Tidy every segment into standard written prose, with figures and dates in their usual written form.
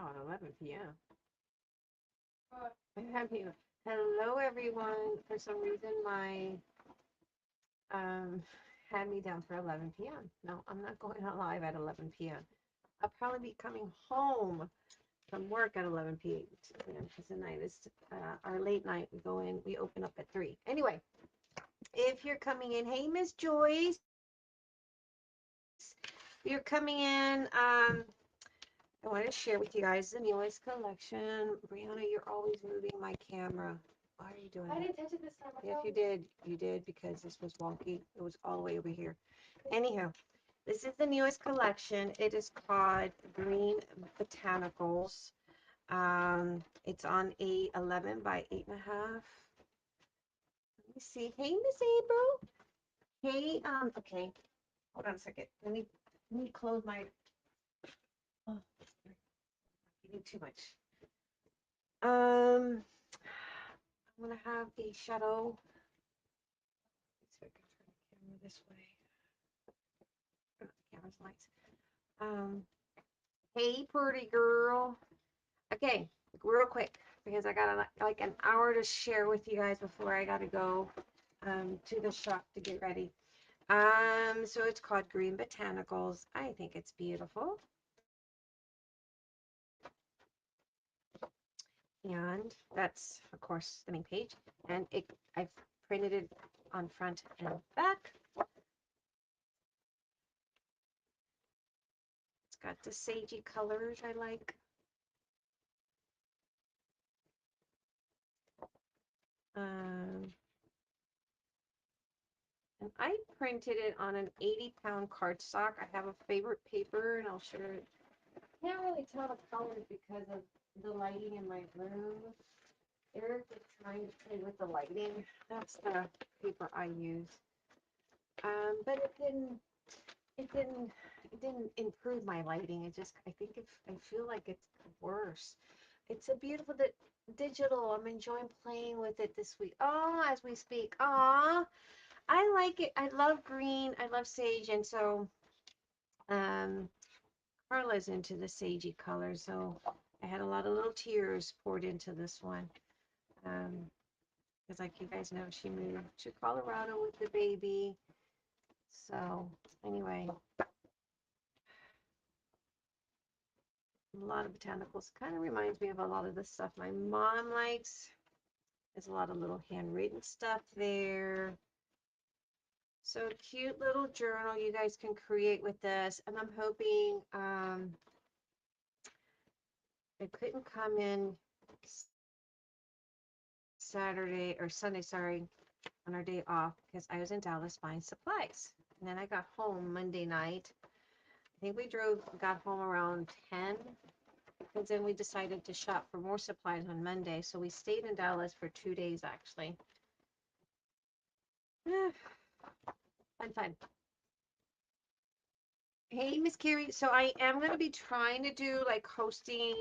Wow, at 11 p.m. I have you. Hello, everyone. For some reason, my um had me down for 11 p.m. No, I'm not going out live at 11 p.m. I'll probably be coming home from work at 11 p.m. because the night is our late night. We go in, we open up at 3. Anyway, if you're coming in, hey, Miss Joyce, you're coming in. I want to share with you guys the newest collection. Brianna, you're always moving my camera. Why are you doing that? I didn't touch it this time. Yes, you did. You did because this was wonky. It was all the way over here. Anyhow, this is the newest collection. It is called Gruene Botanicals. It's on a 11 by 8.5. Let me see. Hey, Miss April. Hey, okay. Hold on a second. Let me close my. Oh, eating too much. I'm gonna have a shadow. So I can turn the camera this way. Turn the camera's lights. Hey, pretty girl. Okay, real quick because I got like an hour to share with you guys before I gotta go to the shop to get ready. So it's called Gruene Botanicals. I think it's beautiful. And that's of course the main page. And I've printed it on front and back. It's got the sagey colors I like. And I printed it on an 80-pound cardstock. I have a favorite paper, and I'll share it. Can't really tell the colors because of the lighting in my room. Eric is trying to play with the lighting. That's the paper I use. But it didn't improve my lighting. It just, I feel like it's worse. It's a beautiful digital. I'm enjoying playing with it this week. Oh, as we speak. Aw, I like it. I love green. I love sage. And so, Carla's into the sagey color. So I had a lot of little tears poured into this one. Because like you guys know, she moved to Colorado with the baby. So anyway, a lot of botanicals. Kind of reminds me of a lot of the stuff my mom likes. There's a lot of little handwritten stuff there. So cute little journal you guys can create with this. And I'm hoping I couldn't come in Saturday or Sunday, sorry, on our day off because I was in Dallas buying supplies. And then I got home Monday night. I think we got home around 10 because then we decided to shop for more supplies on Monday. So we stayed in Dallas for 2 days actually. Fun. Hey, Miss Carrie. So I am going to be trying to do like hosting.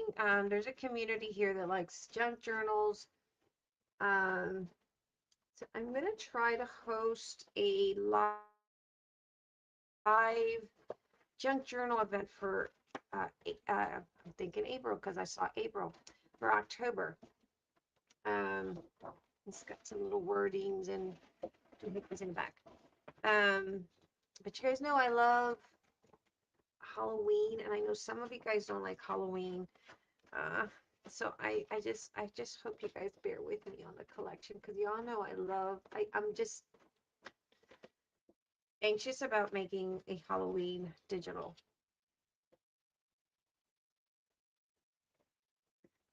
There's a community here that likes junk journals. So I'm going to try to host a live junk journal event for, I'm thinking April because I saw April for October. It's got some little wordings and doohickeys in the back. But you guys know I love Halloween, and I know some of you guys don't like Halloween. So I just hope you guys bear with me on the collection because y'all know I'm just anxious about making a Halloween digital.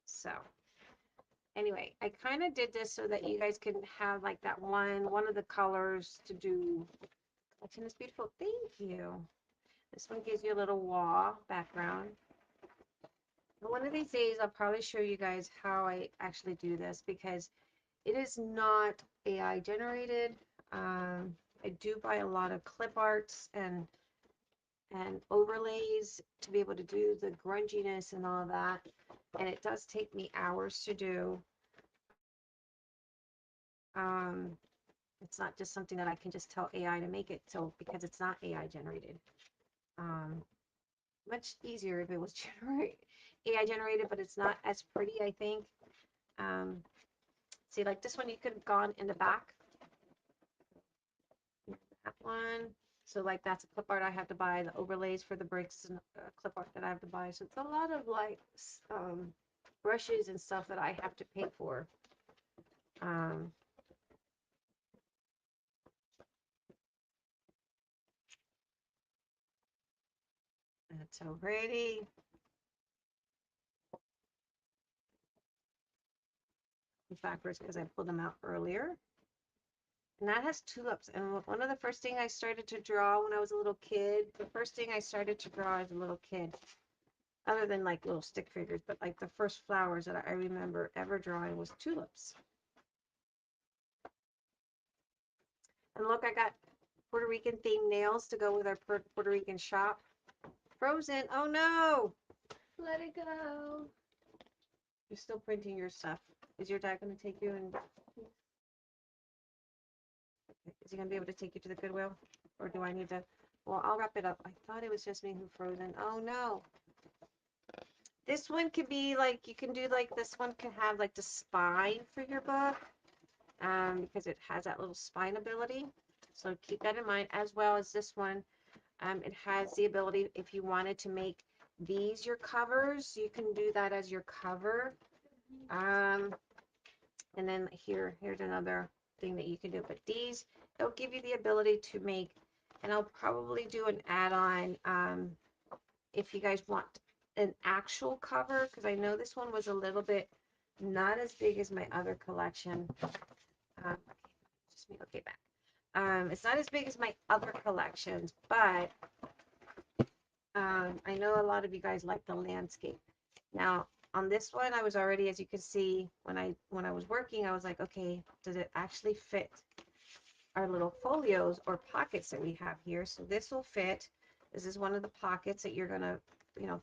So anyway, I kind of did this so that you guys can have like that one of the colors to do. Collection is beautiful. Thank you. This one gives you a little wall background. One of these days, I'll probably show you guys how I actually do this because it is not AI generated. I do buy a lot of clip arts and overlays to be able to do the grunginess and all that. And it does take me hours to do. It's not just something that I can just tell AI to make it. So because it's not AI generated. Much easier if it was AI generated, but it's not as pretty, I think. See, like this one, you could have gone in the back. That one. So like that's a clip art I have to buy. The overlays for the bricks and clip art that I have to buy. So it's a lot of like brushes and stuff that I have to pay for. That's so pretty. Backwards because I pulled them out earlier. And that has tulips. And one of the first thing I started to draw when I was a little kid, the first thing I started to draw as a little kid, other than like little stick figures, but like the first flowers that I remember ever drawing was tulips. And look, I got Puerto Rican themed nails to go with our Puerto Rican shop. Frozen. Oh no! Let it go. You're still printing your stuff. Is your dad going to take you and is he going to be able to take you to the Goodwill? Or do I need to? Well, I'll wrap it up. I thought it was just me who frozen. Oh no. This one could be like, you can do like, this one can have like the spine for your book. Because it has that little spine ability. So keep that in mind, as well as this one. It has the ability, if you wanted to make these your covers, you can do that as your cover. And then here's another thing that you can do. But these, it'll give you the ability to make, and I'll probably do an add-on if you guys want an actual cover, because I know this one was a little bit not as big as my other collection. Just me, okay, back. It's not as big as my other collections, but I know a lot of you guys like the landscape. Now, on this one, I was already, as you can see, when I was working, I was like, okay, does it actually fit our little folios or pockets that we have here? So this will fit. This is one of the pockets that you're gonna,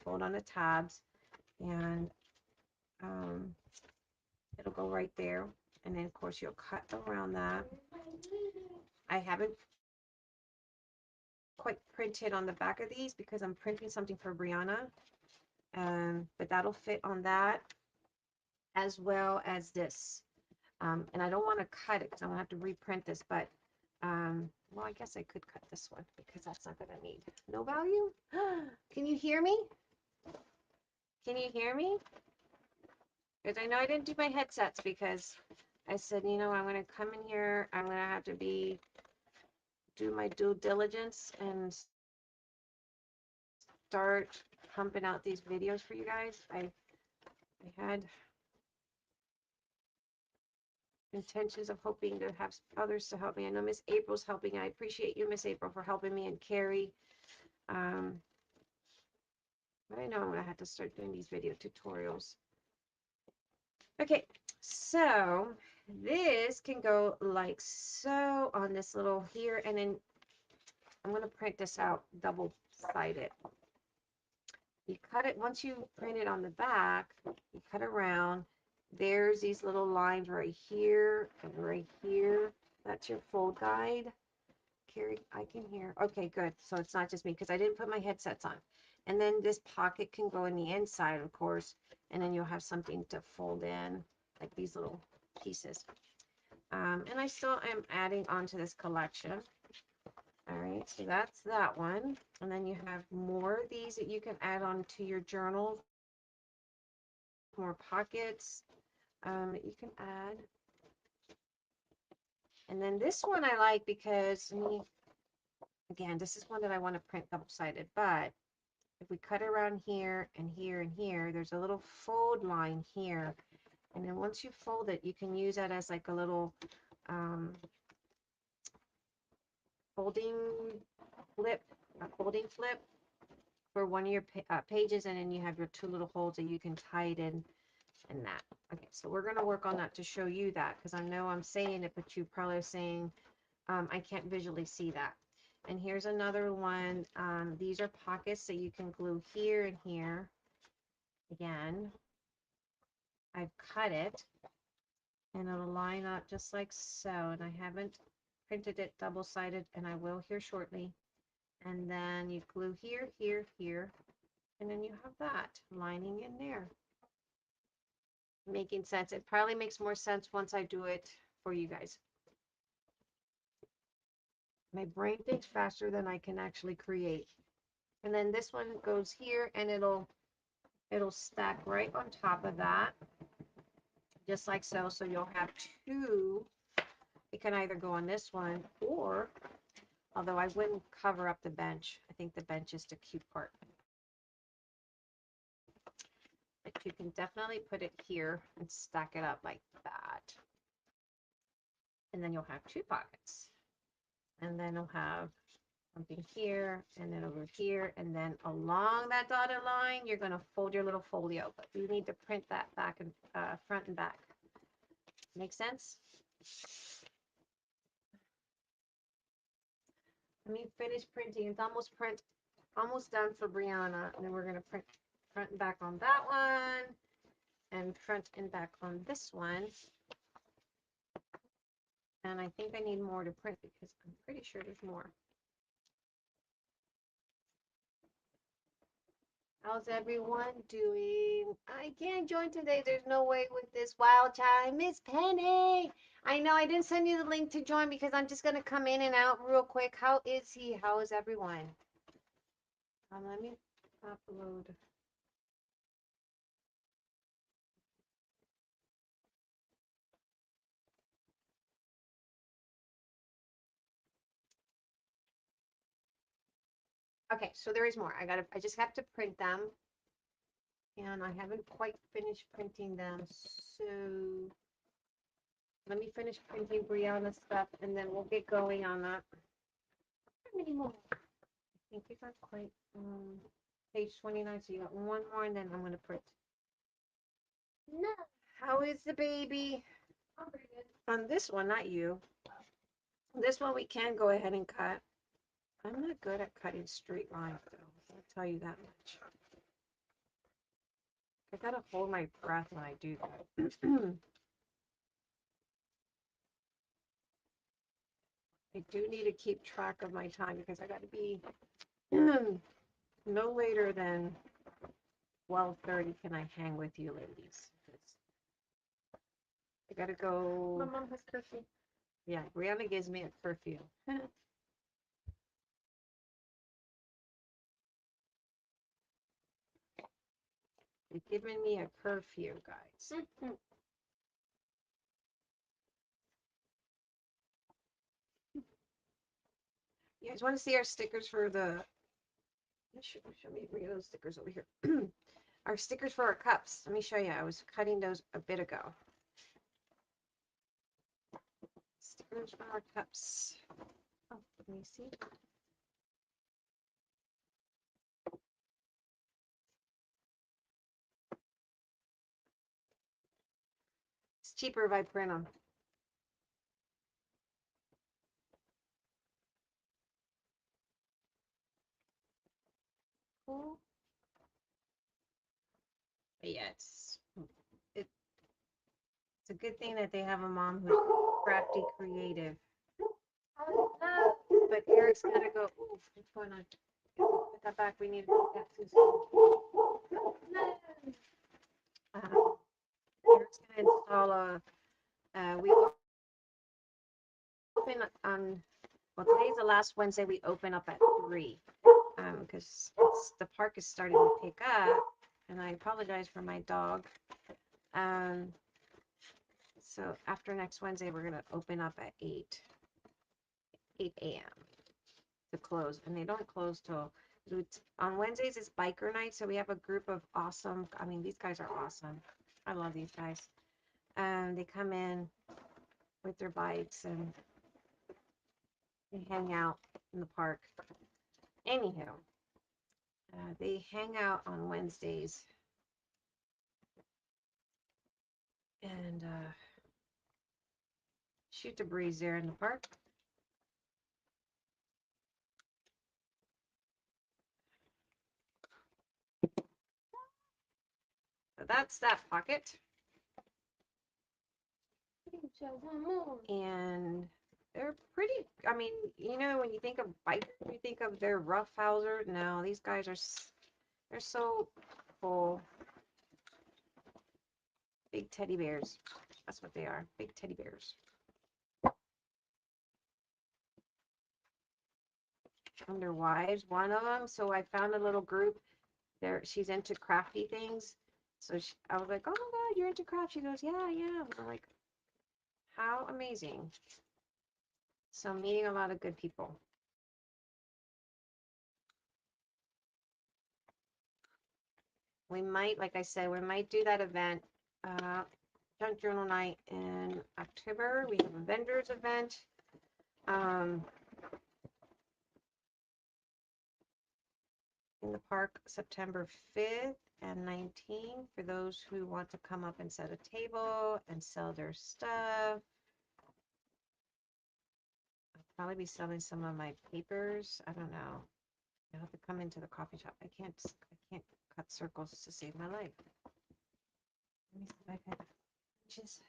fold on the tabs, and it'll go right there. And then, of course, you'll cut around that. I haven't quite printed on the back of these because I'm printing something for Brianna. But that'll fit on that, as well as this. And I don't want to cut it because I'm going to have to reprint this, but well, I guess I could cut this one because that's not going to need no value. Can you hear me? Can you hear me? Because I know I didn't do my headsets because I said, I'm going to come in here. I'm going to have to do my due diligence and start pumping out these videos for you guys. I had intentions of hoping to have others to help me. I know Miss April's helping. I appreciate you, Miss April, for helping me, and Carrie. But I know I'm going to have to start doing these video tutorials. Okay, so this can go like so on this little here, and then I'm going to print this out double-sided. You cut it, once you print it on the back, you cut around. There's these little lines right here and right here. That's your fold guide. Carrie, I can hear. Okay, good. So it's not just me because I didn't put my headsets on. And then this pocket can go in the inside, of course, and then you'll have something to fold in, like these little pieces. And I still am adding on to this collection. All right, so that's that one. And then you have more of these that you can add on to your journal. More pockets that you can add. And then this one I like because, again, this is one that I want to print double-sided, but if we cut around here and here and here, there's a little fold line here. And then once you fold it, you can use that as like a little folding flip for one of your pages, and then you have your two little holes that you can tie it in and that. Okay, so we're going to work on that to show you that, because I know I'm saying it, but you probably are saying I can't visually see that. And here's another one. These are pockets that you can glue here and here. Again, I've cut it and it'll line up just like so, and I haven't printed it double-sided, and I will here shortly. And then you glue here, here, here, And then you have that lining in there. Making sense. It probably makes more sense once I do it for you guys. My brain thinks faster than I can actually create. And then this one goes here and it'll stack right on top of that. Just like so. So you'll have two. It can either go on this one or, although I wouldn't cover up the bench. I think the bench is the cute part. But you can definitely put it here and stack it up like that. And then you'll have two pockets. And then you'll have something here and then over here. And then along that dotted line, you're going to fold your little folio. But you need to print that back and front and back. Make sense? Let me finish printing. It's almost done for Brianna. And then we're going to print front and back on that one. And front and back on this one. And I think I need more to print because I'm pretty sure there's more. How's everyone doing? I can't join today. There's no way with this wild child. Miss Penny. I know I didn't send you the link to join because I'm just going to come in and out real quick. How is he? How is everyone? Let me upload. Okay, so there is more. I just have to print them. And I haven't quite finished printing them. So let me finish printing Brianna's stuff and then we'll get going on that. How many more? I think we got quite page 29, so you got one more and then I'm gonna print. No. How is the baby? I'm pretty good. On this one, not you. This one we can go ahead and cut. I'm not good at cutting straight lines though. I'll tell you that much. I gotta hold my breath when I do that. I do need to keep track of my time because I got to be no later than 12:30. Can I hang with you ladies? I got to go. My mom has curfew. Yeah, Brianna gives me a curfew. They're giving me a curfew, guys. You guys want to see our stickers for the... Show me bring those stickers over here. Our stickers for our cups. Let me show you. I was cutting those a bit ago. Stickers for our cups. Oh, let me see. It's cheaper if I print them. Cool. But yeah, it's a good thing that they have a mom who's crafty, creative. But Eric's gotta go. Ooh, what's going on? Put that back. We need to put that too soon. Eric's gonna install a. We open on. Well, today's the last Wednesday. We open up at 3. Because the park is starting to pick up, and I apologize for my dog. So after next Wednesday, we're gonna open up at 8 a.m. to close, and they don't close till on Wednesdays. It's biker night, so we have a group of awesome. I mean, these guys are awesome. I love these guys. They come in with their bikes and they hang out in the park. Anyhow, they hang out on Wednesdays and shoot the breeze there in the park. So that's that pocket. And they're pretty, I mean, you know, when you think of bikers, you think of their roughhouser. No, these guys are They're so full. Big teddy bears. That's what they are. Big teddy bears. Under wives, one of them. So I found a little group there. She's into crafty things. So I was like, oh my God, you're into craft. She goes, yeah, yeah. I'm like, how amazing. So I'm meeting a lot of good people. We might, like I said, we might do that event, junk journal night in October. We have a vendors event. In the park September 5th and 19th for those who want to come up and set a table and sell their stuff. I'll probably be selling some of my papers. I don't know. You'll have to come into the coffee shop. I can't cut circles to save my life. Let me see if I can just see.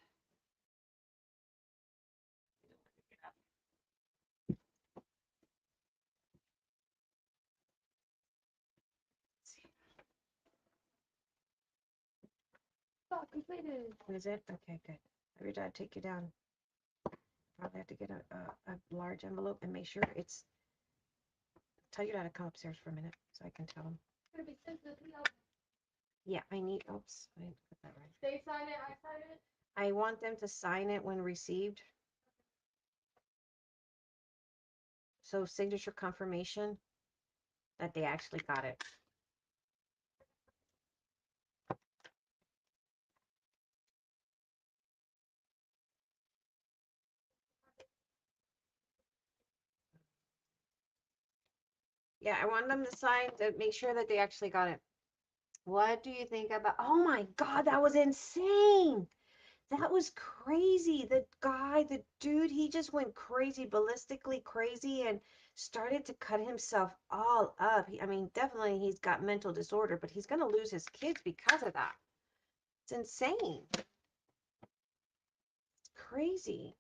Oh, completed. Is it? Okay, good. Every time I take you down, probably have to get a large envelope and make sure it's. Tell you how to come upstairs for a minute so I can tell them. Yeah, I need. Oops, I didn't put that right. They sign it. I sign it. I want them to sign it when received. So signature confirmation that they actually got it. Yeah, I want them to sign to make sure that they actually got it. What do you think about? Oh my God, that was insane. That was crazy. The guy, the dude, he just went crazy, ballistically crazy, and started to cut himself all up. I mean, definitely he's got mental disorder, but he's going to lose his kids because of that. It's insane. It's crazy.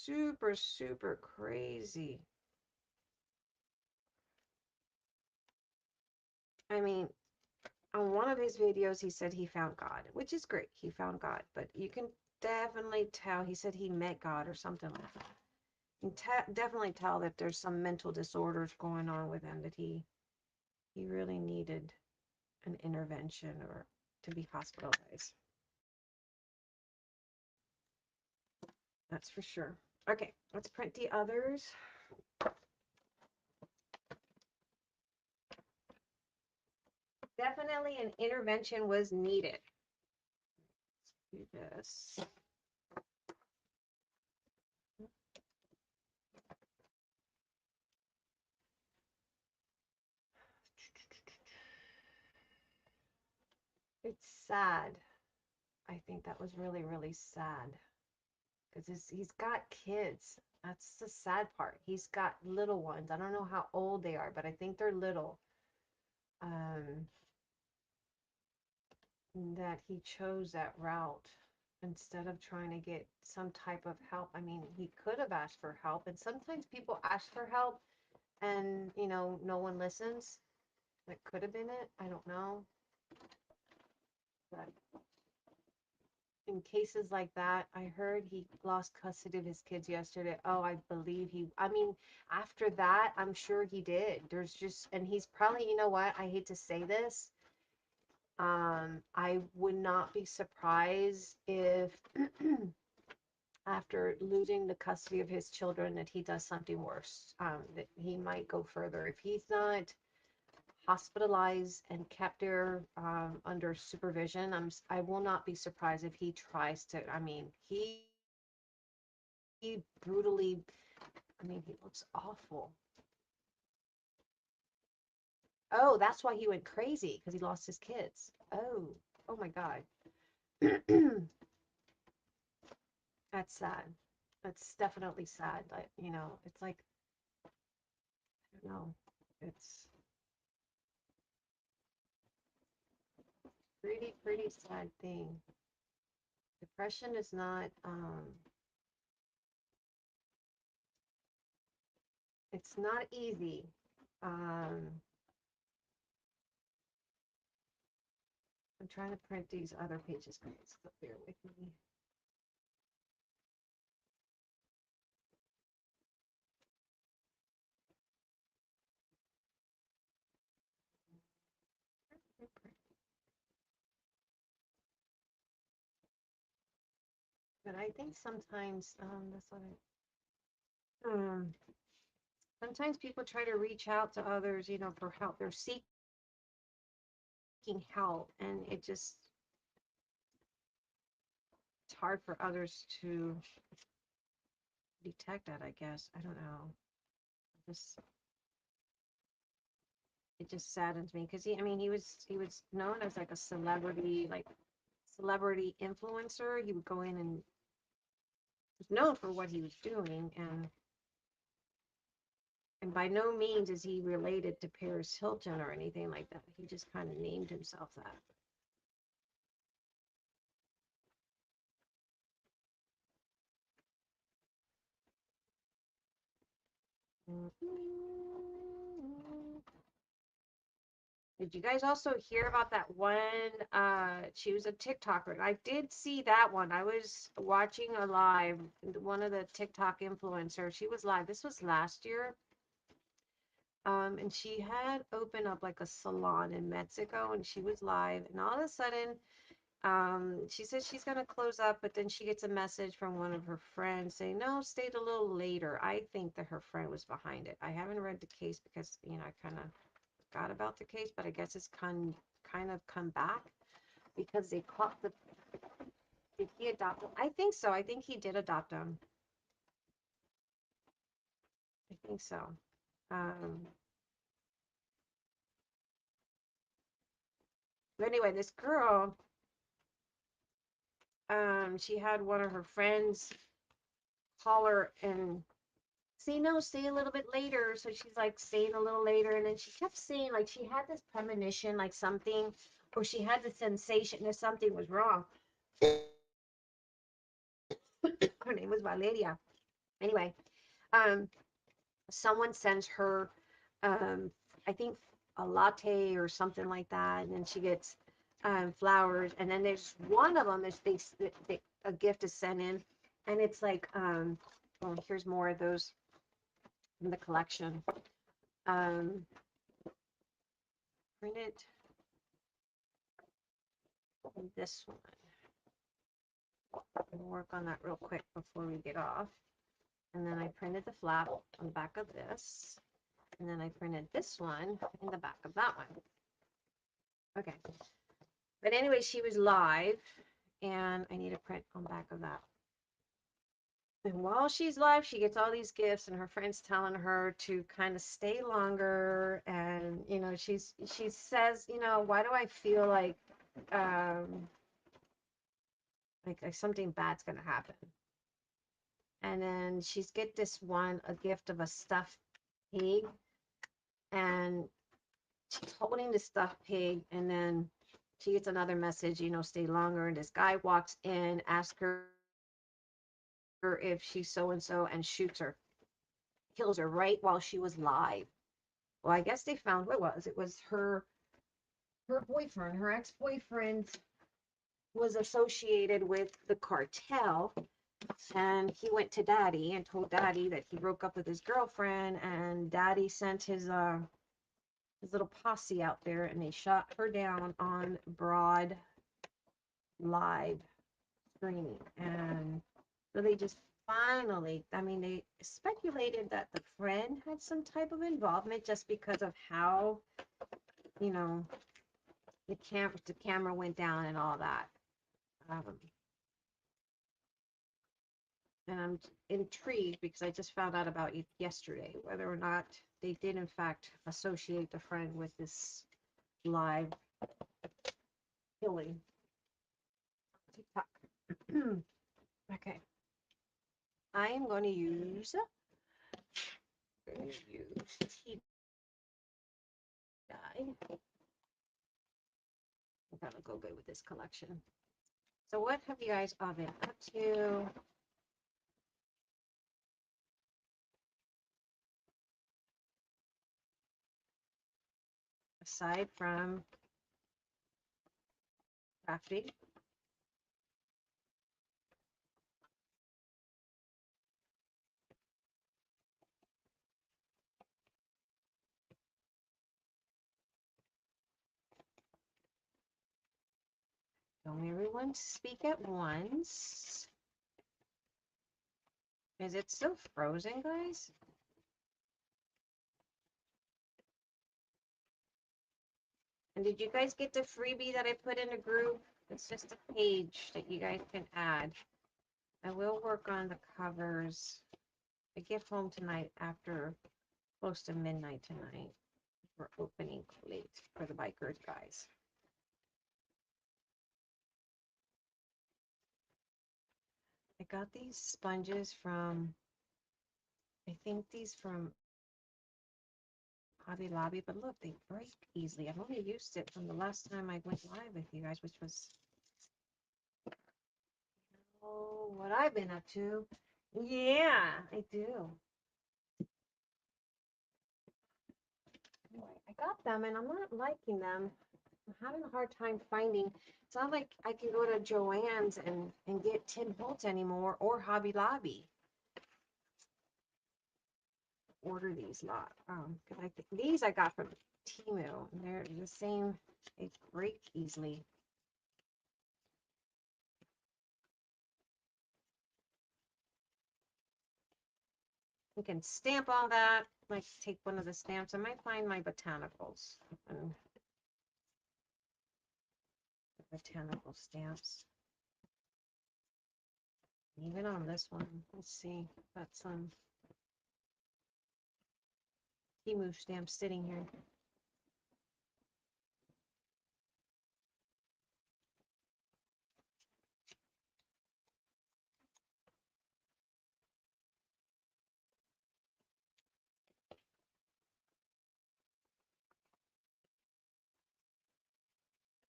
Super, super crazy. I mean, on one of his videos, he said he found God, which is great. He found God, but you can definitely tell. He said he met God or something like that. You can definitely tell that there's some mental disorders going on with him, that he really needed an intervention or to be hospitalized. That's for sure. Okay, let's print the others. Definitely an intervention was needed. Let's do this. It's sad. I think that was really, really sad because he's got kids. That's the sad part. He's got little ones. I don't know how old they are, but I think they're little. That he chose that route instead of trying to get some type of help. I mean, he could have asked for help, and sometimes people ask for help and, no one listens. That could have been it. I don't know. But in cases like that, I heard he lost custody of his kids yesterday. Oh, I believe I mean, after that, I'm sure he did. And he's probably, you know what? I hate to say this. I would not be surprised if after losing the custody of his children that he does something worse, that he might go further. If he's not hospitalized and kept there under supervision, I will not be surprised if he tries to. I mean, he brutally, I mean, he looks awful. Oh, that's why he went crazy, because he lost his kids. Oh my God. That's sad. That's definitely sad. Like, it's like, I don't know. It's pretty sad thing. Depression is not, it's not easy. I'm trying to print these other pages, guys. So bear with me. But I think sometimes that's what sometimes people try to reach out to others, you know, for help. They're seeking help, and it's hard for others to detect that, I guess. I don't know. Just it just saddens me because I mean, he was known as like a celebrity, like celebrity influencer. He would go in and was known for what he was doing, and by no means is he related to Paris Hilton or anything like that. He just kind of named himself that. Did you guys also hear about that one? She was a TikToker. I did see that one. I was watching a live, one of the TikTok influencers. She was live. This was last year. And she had opened up like a salon in Mexico, and she was live. And all of a sudden, she says she's gonna close up, but then she gets a message from one of her friends saying, "No, stayed a little later." I think that her friend was behind it. I haven't read the case because I kind of forgot about the case, but I guess it's kind of come back because they caught the. Did he adopt him? I think so. I think he did adopt him. I think so. Um, but anyway, this girl, she had one of her friends call her and say, "No, stay a little bit later." So she's like staying a little later, and then she kept saying like she had this premonition, like something, or she had the sensation that something was wrong. Her name was Valeria. Anyway, um, someone sends her, um, I think a latte or something like that, and then she gets flowers, and then there's one of them is a gift is sent in, and it's like oh, here's more of those in the collection. Um, printed this one. We'll work on that real quick before we get off. And then I printed the flap on the back of this. And then I printed this one in the back of that one. Okay. But anyway, she was live, and I need a print on the back of that. And while she's live, she gets all these gifts, and her friends telling her to kind of stay longer. And she says, why do I feel um, like something bad's gonna happen? And then she's get this one a gift of a stuffed pig, and she's holding the stuffed pig, and then she gets another message, stay longer. And this guy walks in, asks her if she's so and so, and shoots her, kills her right while she was live. Well, I guess they found what it was. It was her boyfriend, her ex-boyfriend, was associated with the cartel, and he went to daddy and told daddy that he broke up with his girlfriend, and daddy sent his little posse out there, and they shot her down on broad live screening. And so they just finally, I mean, they speculated that the friend had some type of involvement just because of how, you know, the camera went down and all that. Um, and I'm intrigued because I just found out about it yesterday, whether or not they did in fact associate the friend with this live killing. TikTok. Okay. I am going to use tea dye. That'll go good with this collection. So what have you guys all been up to? aside from crafting. Don't everyone speak at once. Is it still frozen, guys? And did you guys get the freebie that I put in the group? It's just a page that you guys can add. I will work on the covers. I get home tonight after close to midnight tonight. We're opening late for the bikers, guys. I got these sponges from, I think these from Hobby Lobby, but look, they break easily. I've only used it from the last time I went live with you guys, which was, oh, what I've been up to. Yeah, I do. Anyway, I got them and I'm not liking them. I'm having a hard time finding. It's not like I can go to Joann's and get Tim Holtz anymore or Hobby Lobby. Order these lot. Because these I got from Temu. And they're the same. They break easily. You can stamp all that. Like take one of the stamps. I might find my botanicals and botanical stamps. Even on this one, let's see. Got some Temu stamps sitting here.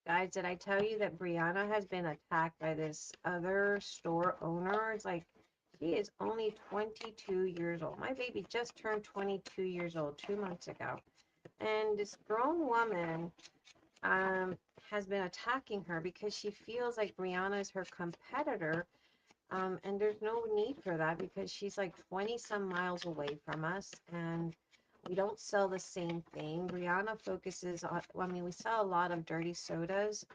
Guys, did I tell you that Brianna has been attacked by this other store owner? It's like, she is only 22 years old. My baby just turned 22 years old 2 months ago. And this grown woman has been attacking her because she feels like Brianna is her competitor. And there's no need for that because she's like 20 some miles away from us. And we don't sell the same thing. Brianna focuses on, well, I mean, we sell a lot of dirty sodas.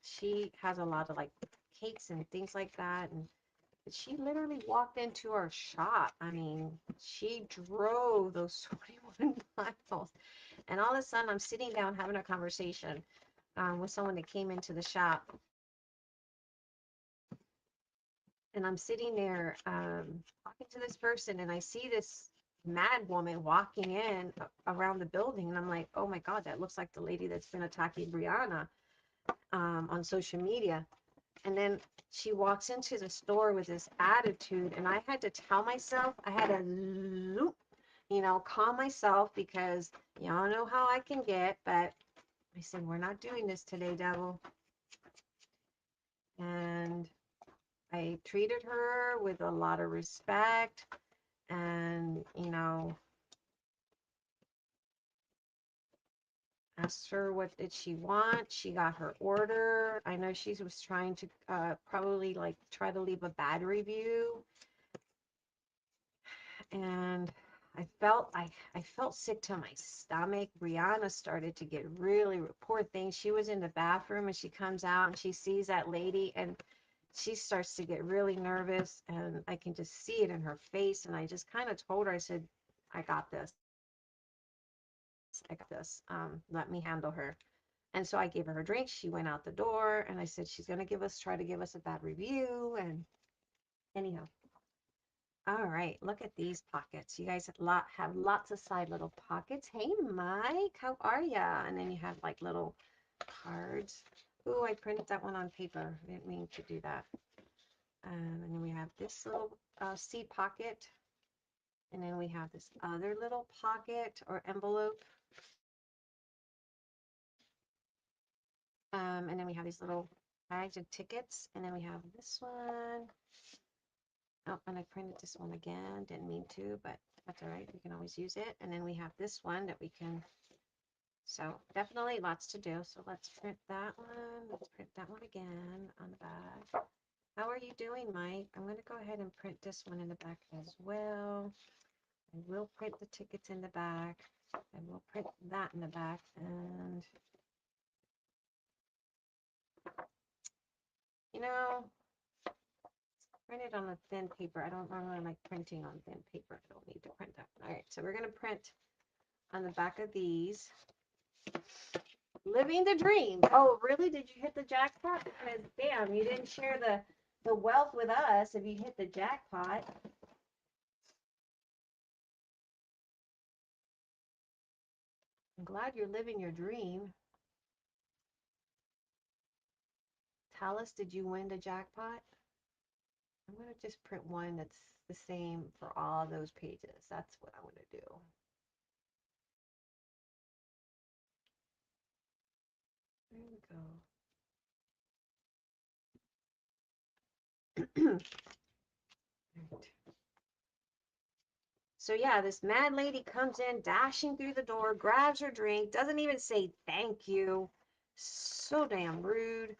She has a lot of like cakes and things like that. And she literally walked into our shop. I mean, she drove those 21 miles. And all of a sudden, I'm sitting down having a conversation with someone that came into the shop. And I'm sitting there talking to this person, and I see this mad woman walking in around the building. And I'm like, oh my God, that looks like the lady that's been attacking Brianna on social media. And then she walks into the store with this attitude, and I had to tell myself, I had to, calm myself because y'all know how I can get. But I said, we're not doing this today, devil. And I treated her with a lot of respect and, asked her what did she want. She got her order. I know she was trying to probably like try to leave a bad review. And I felt sick to my stomach. Brianna started to get really, poor thing. She was in the bathroom and she comes out and she sees that lady and she starts to get really nervous, and I can just see it in her face. And I just kind of told her, I said, I got this. I got this. Let me handle her. And so I gave her drink. She went out the door, and I said, she's going to try to give us a bad review. And anyhow, all right, look at these pockets. You guys have lots of side little pockets. Hey, Mike, how are ya? And then you have like little cards. Ooh, I printed that one on paper. I didn't mean to do that. And then we have this little seed pocket. And then we have this other little pocket or envelope. And then we have these little bags of tickets. And then we have this one. Oh, and I printed this one again. Didn't mean to, but that's all right. We can always use it. And then we have this one that we can So definitely lots to do. So let's print that one. Let's print that one again on the back. How are you doing, Mike? I'm going to go ahead and print this one in the back as well. I will print the tickets in the back. I will print that in the back. And, you know, print it on a thin paper. I don't normally like printing on thin paper. I don't need to print that. All right, so we're going to print on the back of these. Living the dream. Oh, really? Did you hit the jackpot? Because, damn, you didn't share the wealth with us if you hit the jackpot. I'm glad you're living your dream. Tell us, did you win the jackpot? I'm going to just print one that's the same for all those pages. That's what I'm going to do. There we go. Right. So yeah, this mad lady comes in, dashing through the door, grabs her drink, doesn't even say thank you. So damn rude.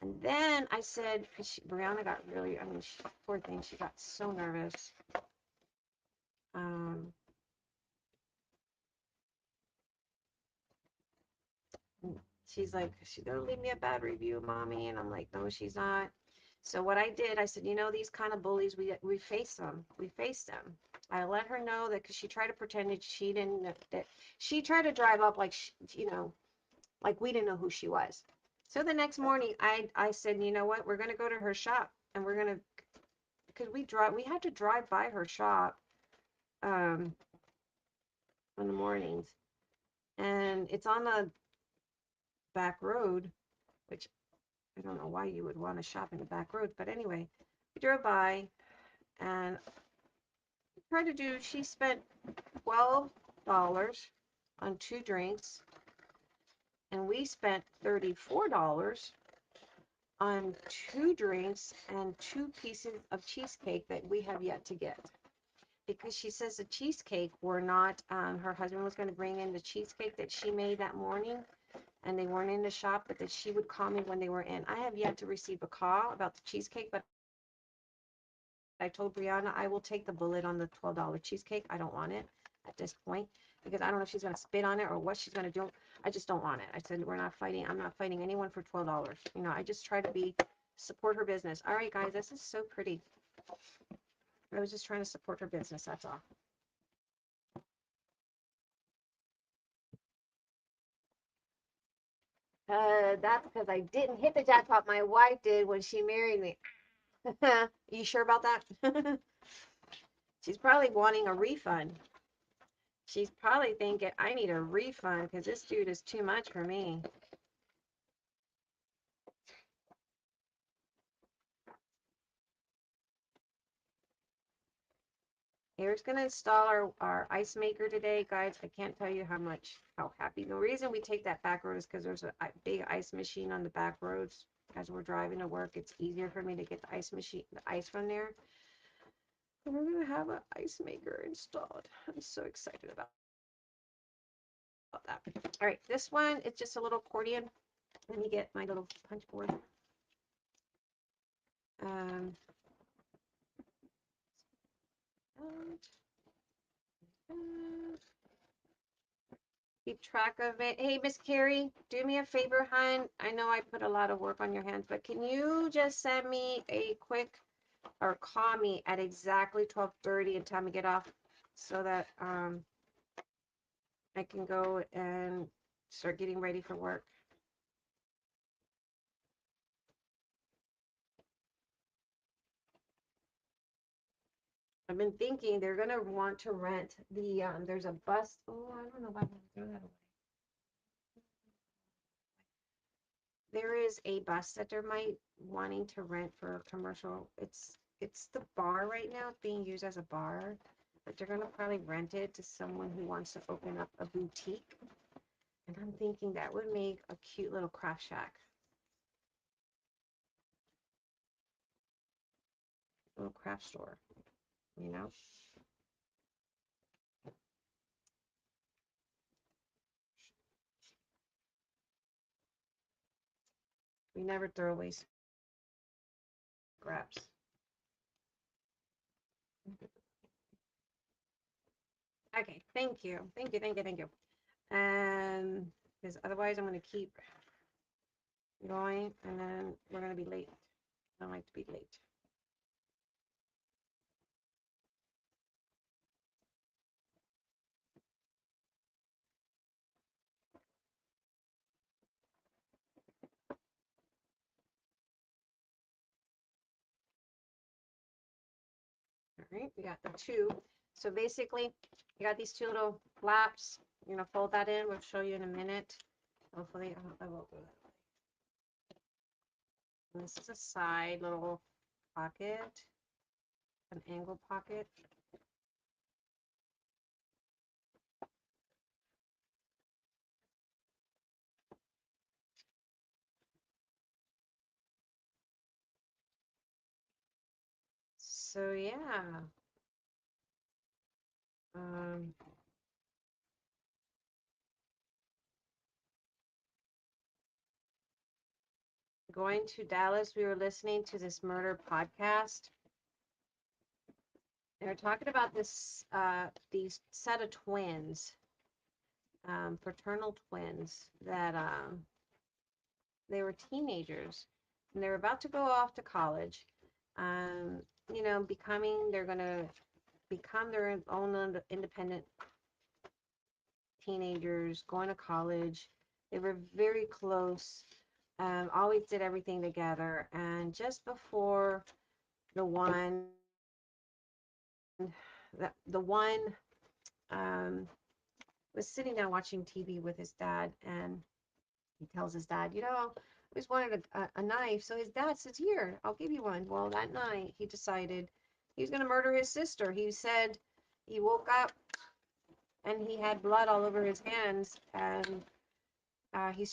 And then I said, because Brianna got really, I mean, poor thing, she got so nervous. She's like, she's gonna leave me a bad review, mommy. And I'm like, no, she's not. So what I did, I said, you know, these kind of bullies, we face them. We face them. I let her know that because she tried to pretend that she didn't, that she tried to drive up like, you know, like we didn't know who she was. So the next morning, I said, you know what, we're gonna go to her shop and we're gonna, because we had to drive by her shop, in the mornings, and it's on a back road, which I don't know why you would want to shop in the back roads, but anyway, we drove by and tried to do, she spent $12 on 2 drinks, and we spent $34 on 2 drinks and 2 pieces of cheesecake that we have yet to get. Because she says the cheesecake were not, her husband was going to bring in the cheesecake that she made that morning, and they weren't in the shop, but that she would call me when they were in. I have yet to receive a call about the cheesecake, but I told Brianna I will take the bullet on the $12 cheesecake. I don't want it at this point because I don't know if she's going to spit on it or what she's going to do. I just don't want it. I said, we're not fighting. I'm not fighting anyone for $12. You know, I just try to support her business. All right, guys, this is so pretty. I was just trying to support her business. That's all. That's because I didn't hit the jackpot. My wife did when she married me. You sure about that? She's probably wanting a refund. She's probably thinking, I need a refund because this dude is too much for me. Here's going to install our ice maker today, guys. I can't tell you how happy. The reason we take that back road is because there's a big ice machine on the back roads. As we're driving to work, it's easier for me to get the ice from there. And we're going to have an ice maker installed. I'm so excited about that. All right, this one is just a little accordion. Let me get my little punch board. Keep track of it. Hey, Miss Carrie, do me a favor, hon. I know I put a lot of work on your hands, but can you just send me a quick or call me at exactly 12:30 and tell me to get off so that I can go and start getting ready for work. I've been thinking they're gonna want to rent the there's a bus. Oh, I don't know why I'm gonna throw that away. There is a bus that they're wanting to rent for a commercial. It's the bar right now. It's being used as a bar, but they're gonna probably rent it to someone who wants to open up a boutique. And I'm thinking that would make a cute little craft shack. A little craft store, you know? We never throw away scraps. Okay, thank you. Thank you, thank you, thank you. Because otherwise I'm going to keep going and then we're going to be late. I don't like to be late. All right, we got the two. So basically, you got these two little flaps. You're going to fold that in. We'll show you in a minute. Hopefully, I will do that. And this is a side little pocket, an angle pocket. So yeah, um, going to Dallas, we were listening to this murder podcast. They were talking about this these set of twins, fraternal twins that they were teenagers and they were about to go off to college. You know, they're gonna become their own independent teenagers, going to college. They were very close, always did everything together. And just before the one, the one was sitting down watching TV with his dad, and he tells his dad, you know, I always wanted a knife. So his dad says, here, I'll give you one. Well, that night he decided he was going to murder his sister. He said he woke up and he had blood all over his hands, and he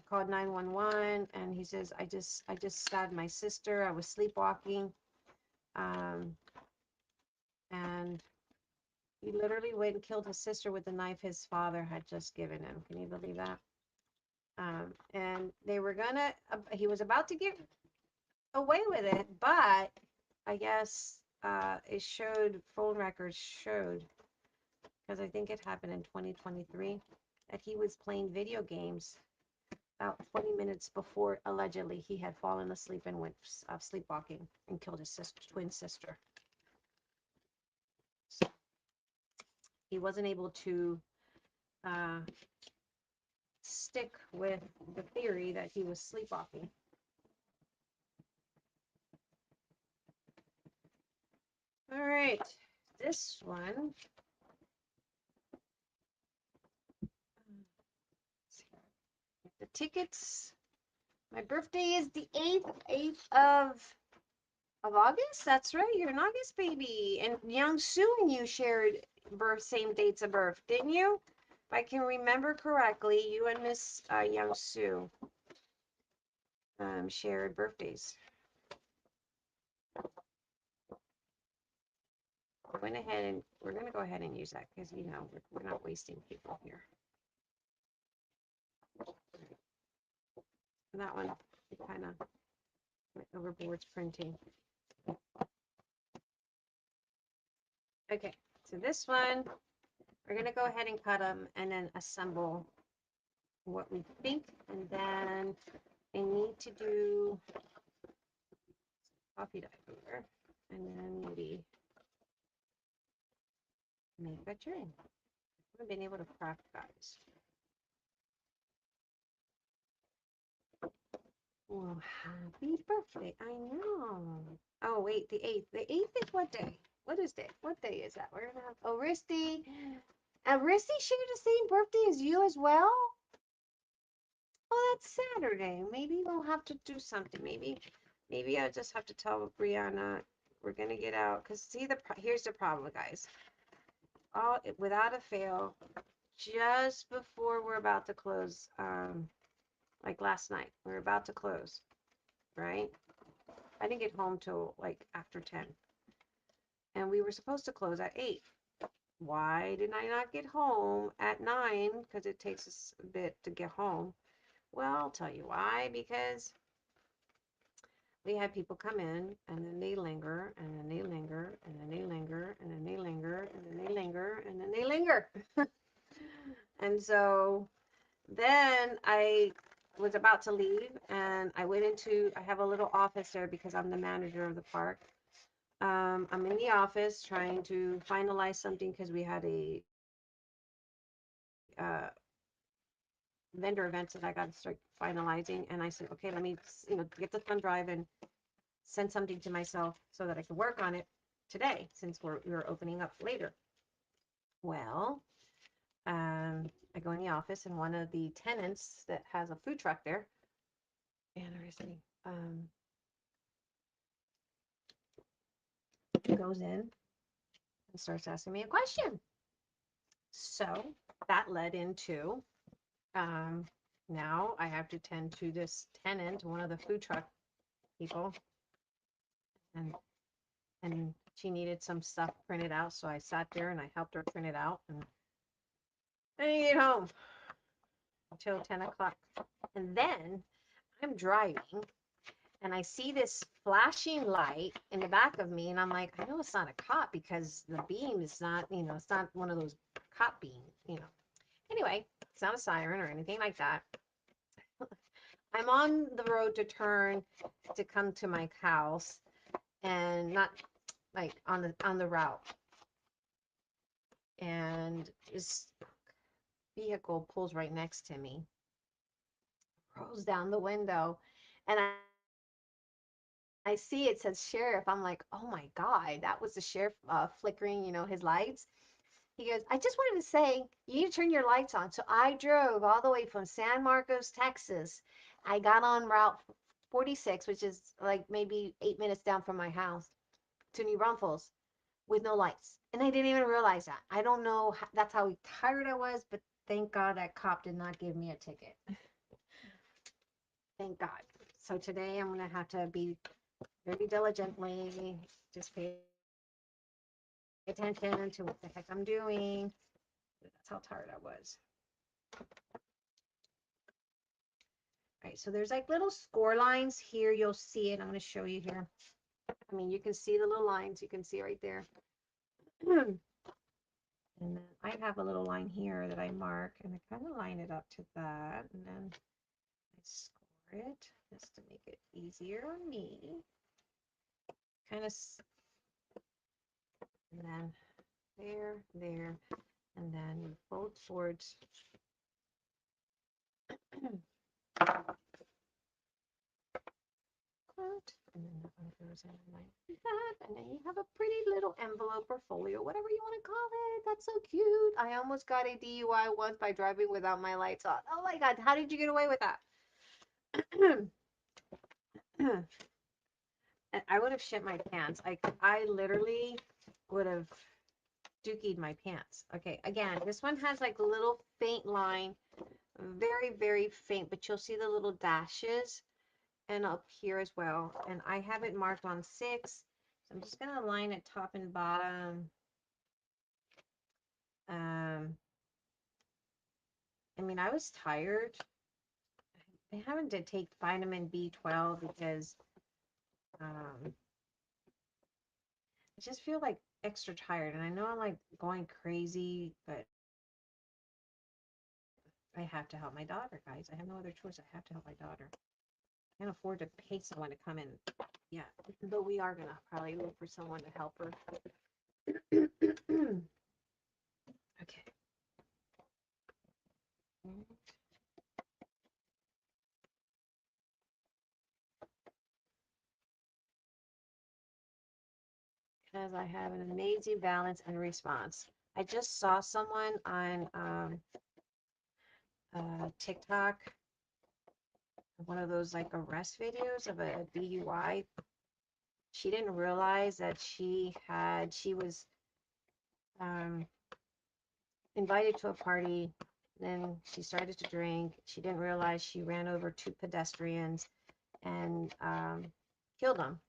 called 911, and he says, I just stabbed my sister. I was sleepwalking. And he literally went and killed his sister with the knife his father had just given him. Can you believe that? And they were gonna, he was about to get away with it, but I guess phone records showed, because I think it happened in 2023, that he was playing video games about 20 minutes before allegedly he had fallen asleep and went sleepwalking and killed his twin sister. So he wasn't able to stick with the theory that he was sleepwalking. All right, this one. The tickets. My birthday is the 8th of August. That's right. You're an August baby. And Young Sue and you shared same dates of birth, didn't you? If I can remember correctly, you and Miss Young Sue shared birthdays. We're going to go ahead and use that because, you know, we're not wasting people here. And that one, it kind of went overboard printing. Okay, so this one, we're going to go ahead and cut them and then assemble what we think. And then I need to do coffee dye here. And then maybe make a tray. I haven't been able to craft, guys. Well, happy birthday. I know. Oh, wait, the 8th. The 8th is what day? What is day? What day is that? We're going to have, oh, Risty. Risty shared the same birthday as you as well? Oh, that's Saturday. Maybe we'll have to do something. Maybe I'll just have to tell Brianna we're going to get out. Because see, here's the problem, guys. Without a fail, just before we're about to close, like last night, we were about to close, right? I didn't get home till like after 10. And we were supposed to close at 8. Why did I not get home at 9? Because it takes us a bit to get home. Well, I'll tell you why. Because we had people come in and then they linger and then they linger and then they linger and then they linger and then they linger and then they linger. And so then I was about to leave and I went into, I have a little office there because I'm the manager of the park. I'm in the office trying to finalize something because we had a vendor event that I got to start finalizing. And I said, okay, let me, get the thumb drive and send something to myself so that I can work on it today since we're opening up later. Well, I go in the office and one of the tenants that has a food truck there, interesting, goes in and starts asking me a question. So that led into now I have to tend to this tenant, one of the food truck people, and she needed some stuff printed out, so I sat there and I helped her print it out, and I didn't get home until 10 o'clock. And then I'm driving and I see this flashing light in the back of me, and I'm like, I know it's not a cop because the beam is not, it's not one of those cop beams. Anyway, it's not a siren or anything like that. I'm on the road to turn to come to my house and not like on the route. And this vehicle pulls right next to me, rolls down the window, and I see it says sheriff. I'm like, oh my God, that was the sheriff flickering, his lights. He goes, I just wanted to say, you need to turn your lights on. So I drove all the way from San Marcos, Texas. I got on Route 46, which is like maybe 8 minutes down from my house, to New Braunfels with no lights. And I didn't even realize that. I don't know. That's how tired I was, but thank God that cop did not give me a ticket. Thank God. So today I'm going to have to be very diligently, just pay attention to what the heck I'm doing. That's how tired I was. All right, so there's like little score lines here. You'll see it. I'm going to show you here. I mean, you can see the little lines. You can see right there. And then I have a little line here that I mark, and I kind of line it up to that. And then I score it just to make it easier on me. Kind of, and then there, and then fold towards. And then that one goes in like that, and then you have a pretty little envelope or folio, whatever you want to call it. That's so cute. I almost got a DUI once by driving without my lights on. Oh my God, how did you get away with that? And I would have shit my pants. I literally would have dookied my pants. Okay, again, this one has like a little faint line, very, very faint, but you'll see the little dashes and up here as well. And I have it marked on 6. So I'm just going to line it top and bottom. I mean, I was tired. I haven't to take vitamin B12 because I just feel like extra tired. And I know I'm like going crazy, but I have to help my daughter, guys. I have no other choice. I have to help my daughter. I can't afford to pay someone to come in. Yeah, but we are going to probably look for someone to help her. Okay. Because I have an amazing balance and response. I just saw someone on TikTok, one of those like arrest videos of a DUI. She didn't realize that she was invited to a party. Then she started to drink. She didn't realize she ran over 2 pedestrians and killed them.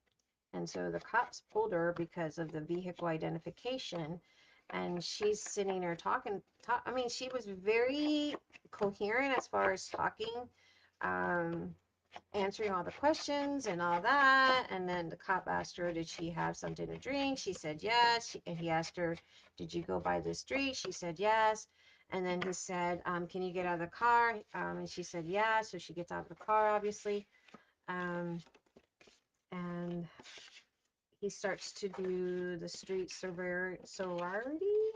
And so the cops pulled her because of the vehicle identification. And she's sitting there talking. I mean, she was very coherent as far as talking. answering all the questions and all that. And then the cop asked her, did she have something to drink? She said yes. And he asked her, did you go by the street? She said yes. And then he said, can you get out of the car? And she said yeah. So she gets out of the car, obviously. And he starts to do the street sorority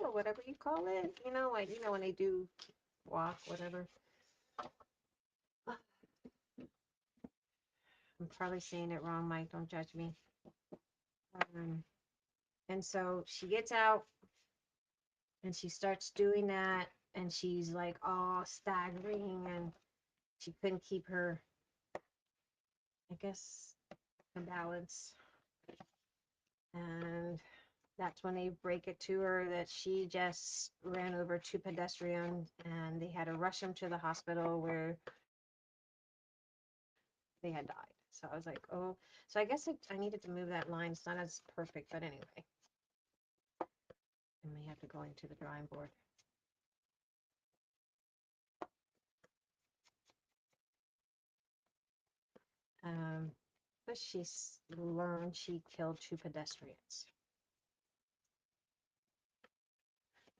or whatever you call it. Like, when they do walk, whatever. I'm probably saying it wrong, Mike. Don't judge me. And so she gets out and she starts doing that. And she's like all staggering and she couldn't keep her, I guess, her balance. And that's when they break it to her that she just ran over two pedestrians and they had to rush him to the hospital where they had died. So I was like, oh, so I guess I needed to move that line. It's not as perfect, but anyway. And we have to go into the drawing board. But she learned she killed two pedestrians.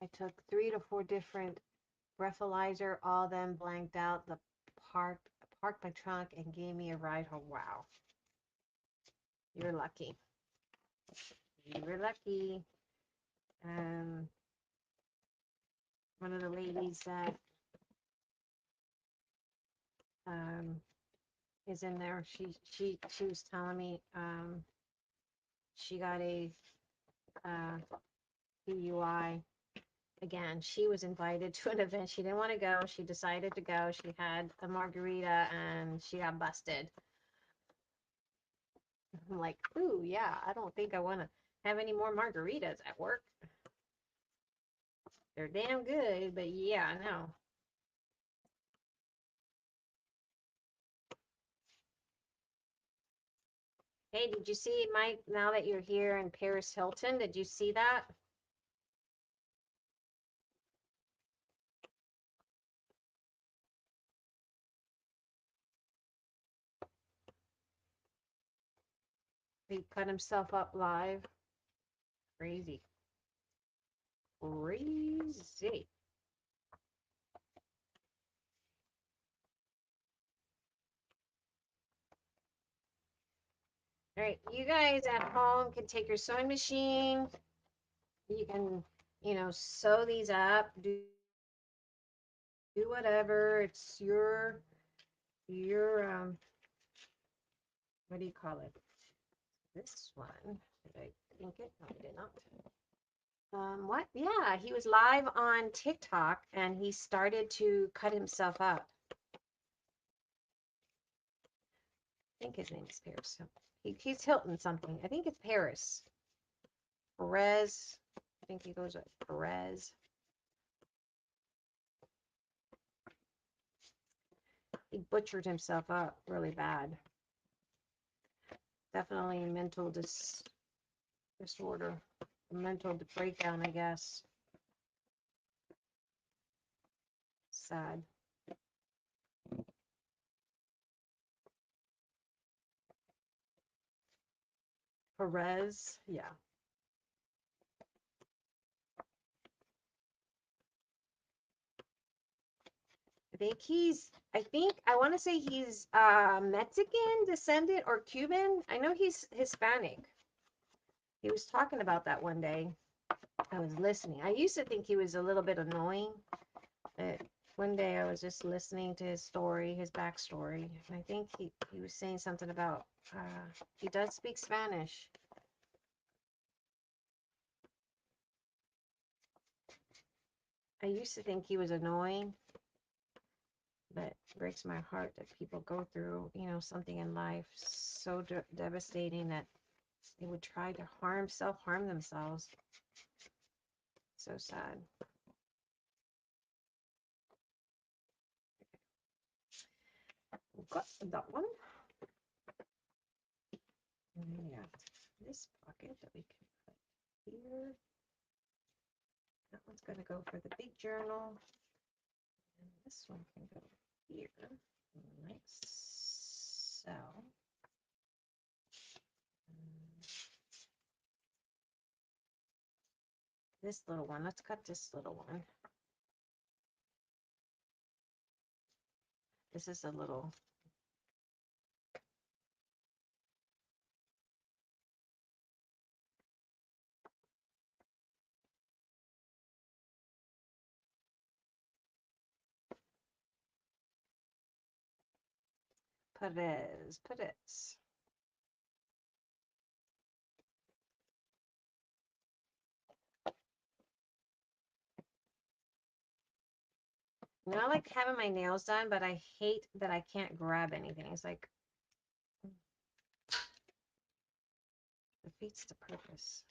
I took 3 to 4 different breathalyzer, all of them blanked out. The parked my trunk and gave me a ride home. Wow. You're lucky. You were lucky. One of the ladies that is in there, she was telling me she got a DUI. Again, she was invited to an event. She didn't want to go. She decided to go. She had a margarita and she got busted. I'm like, ooh, yeah, I don't think I want to have any more margaritas at work. They're damn good, but yeah, no. Hey, did you see, Mike, now that you're here in Paris Hilton, did you see that? He cut himself up live. Crazy. Crazy. All right, you guys at home can take your sewing machine. You can, sew these up, do whatever. It's your what do you call it? This one. Did I think it? No, I did not. What? Yeah, he was live on TikTok and he started to cut himself up. I think his name is Paris. He's Hilton something. I think it's Paris. Perez. I think he goes with Perez. He butchered himself up really bad. Definitely mental disorder, mental breakdown, I guess. Sad. Perez, yeah. I want to say he's Mexican descendant or Cuban. I know he's Hispanic. He was talking about that one day. I was listening. I used to think he was a little bit annoying. But one day I was just listening to his story, his backstory. And I think he was saying something about, he does speak Spanish. I used to think he was annoying, but it breaks my heart that people go through, something in life so devastating that they would try to harm themselves. So sad. Got that one. And then we have this pocket that we can put here. That one's going to go for the big journal. And this one can go here. Nice. So this little one, let's cut this little one. This is a little, Perez. You know, I like having my nails done, but I hate that I can't grab anything. It's like, defeats the purpose.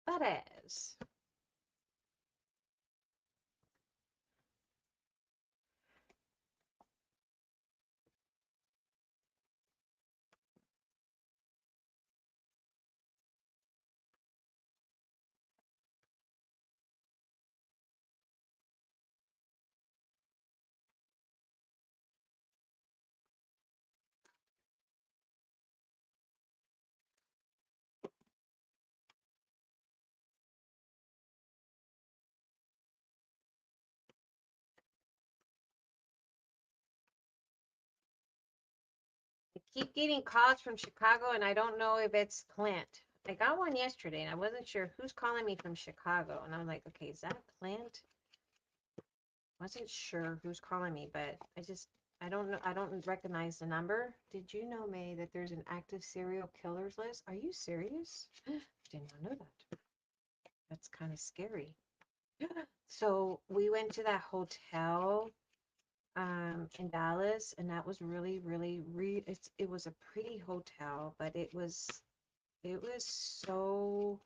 Perez. I keep getting calls from Chicago, and I don't know if it's Clint. I got one yesterday, and I wasn't sure who's calling me from Chicago. And I'm like, okay, is that Clint? Wasn't sure who's calling me, but I don't know. I don't recognize the number. Did you know, May, that there's an active serial killers list? Are you serious? Did not know that. That's kind of scary. So we went to that hotel in Dallas, and that was really, it was a pretty hotel, but it was so,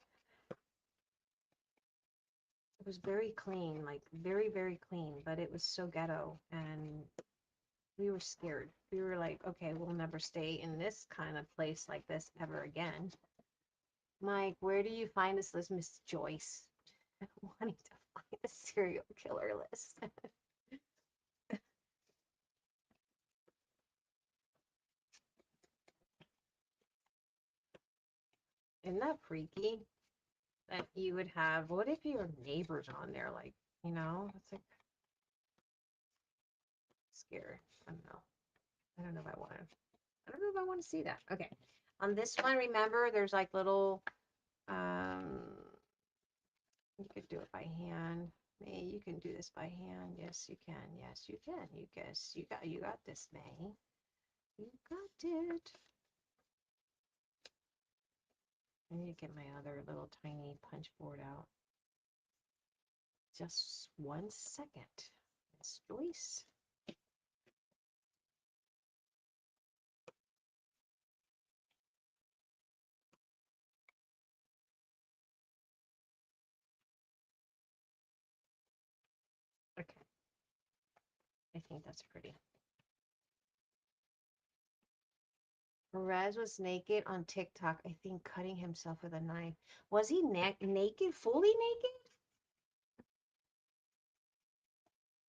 it was very clean, like very clean, but it was so ghetto, and we were scared. We were like, okay, we'll never stay in this kind of place like this ever again. Mike, where do you find this list, Miss Joyce? Wanting to find a serial killer list. Isn't that freaky? That you would have, what if your neighbor's on there? Like, it's like scary. I don't know. I don't know if I want to. I don't know if I want to see that. Okay. On this one, remember, there's like little, um, you could do it by hand. May, you can do this by hand. Yes, you can. Yes, you can. You got this, May. You got it. I need to get my other little tiny punch board out. Just 1 second, Miss Joyce. Okay. I think that's pretty. Perez was naked on TikTok, I think, cutting himself with a knife. Was he naked, fully naked?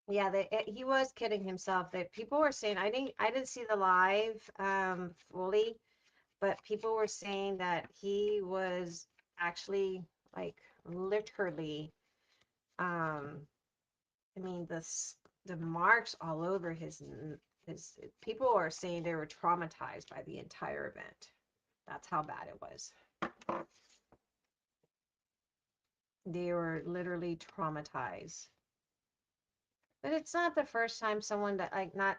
Yeah, he was kidding himself. That people were saying, I didn't see the live fully, but people were saying that he was actually like literally, I mean the marks all over his people are saying they were traumatized by the entire event. That's how bad it was. They were literally traumatized. But it's not the first time someone that like not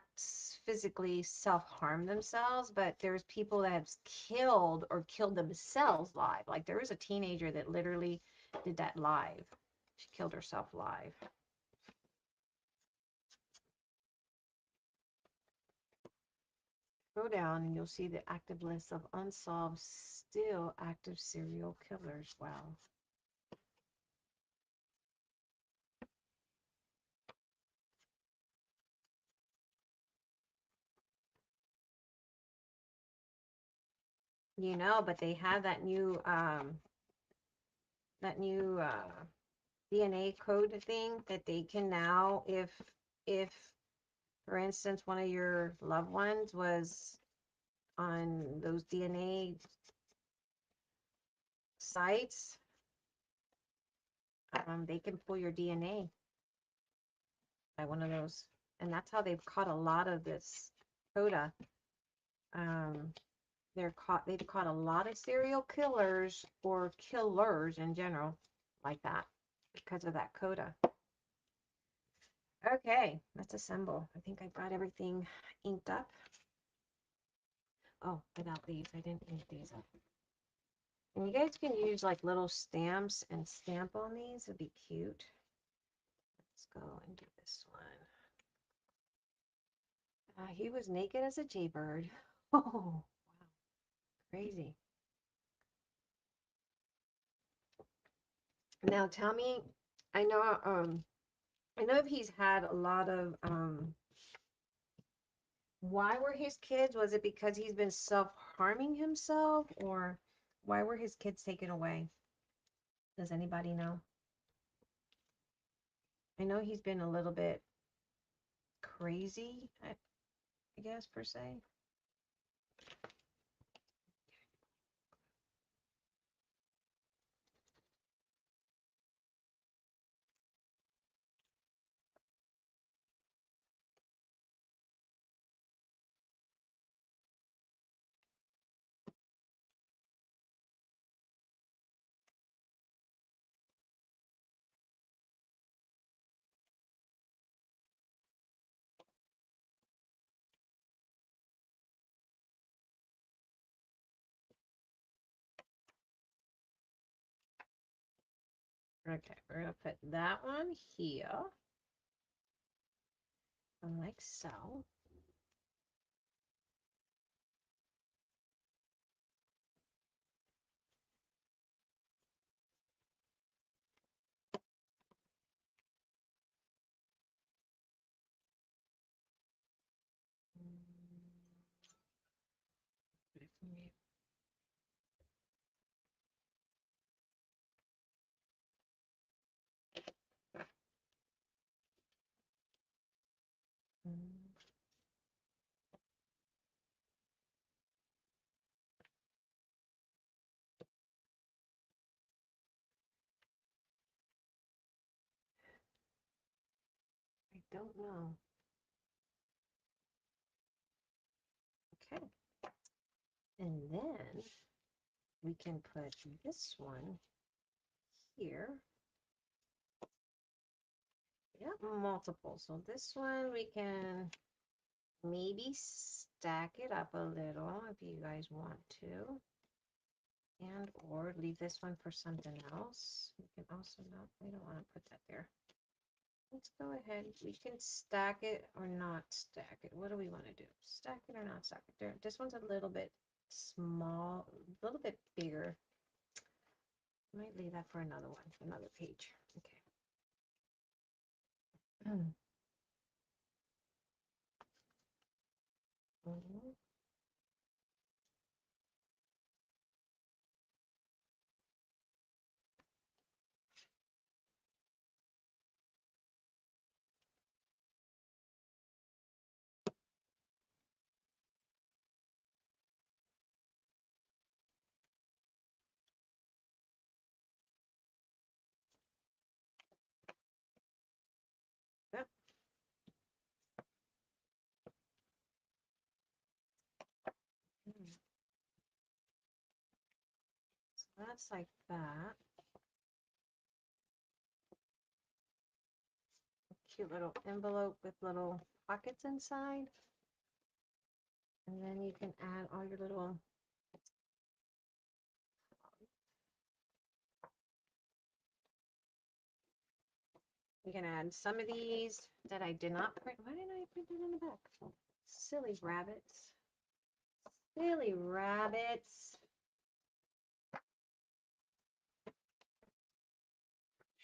physically self-harm themselves, but there's people that have killed or killed themselves live. Like there was a teenager that literally did that live. She killed herself live. Go down and you'll see the active list of unsolved, still active serial killers. Wow. You know, but they have that new DNA code thing that they can now, if for instance one of your loved ones was on those DNA sites, they can pull your DNA by one of those, and that's how they've caught a lot of this coda. They've caught a lot of serial killers or killers in general like that because of that coda. Okay, let's assemble. I think I've got everything inked up. Oh, without these, I didn't ink these up. And you guys can use like little stamps and stamp on these. It'd be cute. Let's go and do this one. He was naked as a jaybird. Oh, wow. Crazy. Now tell me, I know if he's had a lot of why were his kids, was it because he's been self-harming himself, or why were his kids taken away? Does anybody know? I know he's been a little bit crazy, I guess, per se. Okay, we're gonna put that one here, like so. I don't know. Okay. And then we can put this one here. Yep, multiple. So this one we can maybe stack it up a little if you guys want to. And or leave this one for something else. You can also not, we don't want to put that there. Let's go ahead. We can stack it or not stack it. What do we want to do? Stack it or not stack it? There, this one's a little bit small, a little bit bigger. Might leave that for another one, another page. Okay. Mhm. Yep. So that's like that. Cute little envelope with little pockets inside. And then you can add all your little We can add some of these that I did not print. Why didn't I print it in the back? Silly rabbits. Silly rabbits.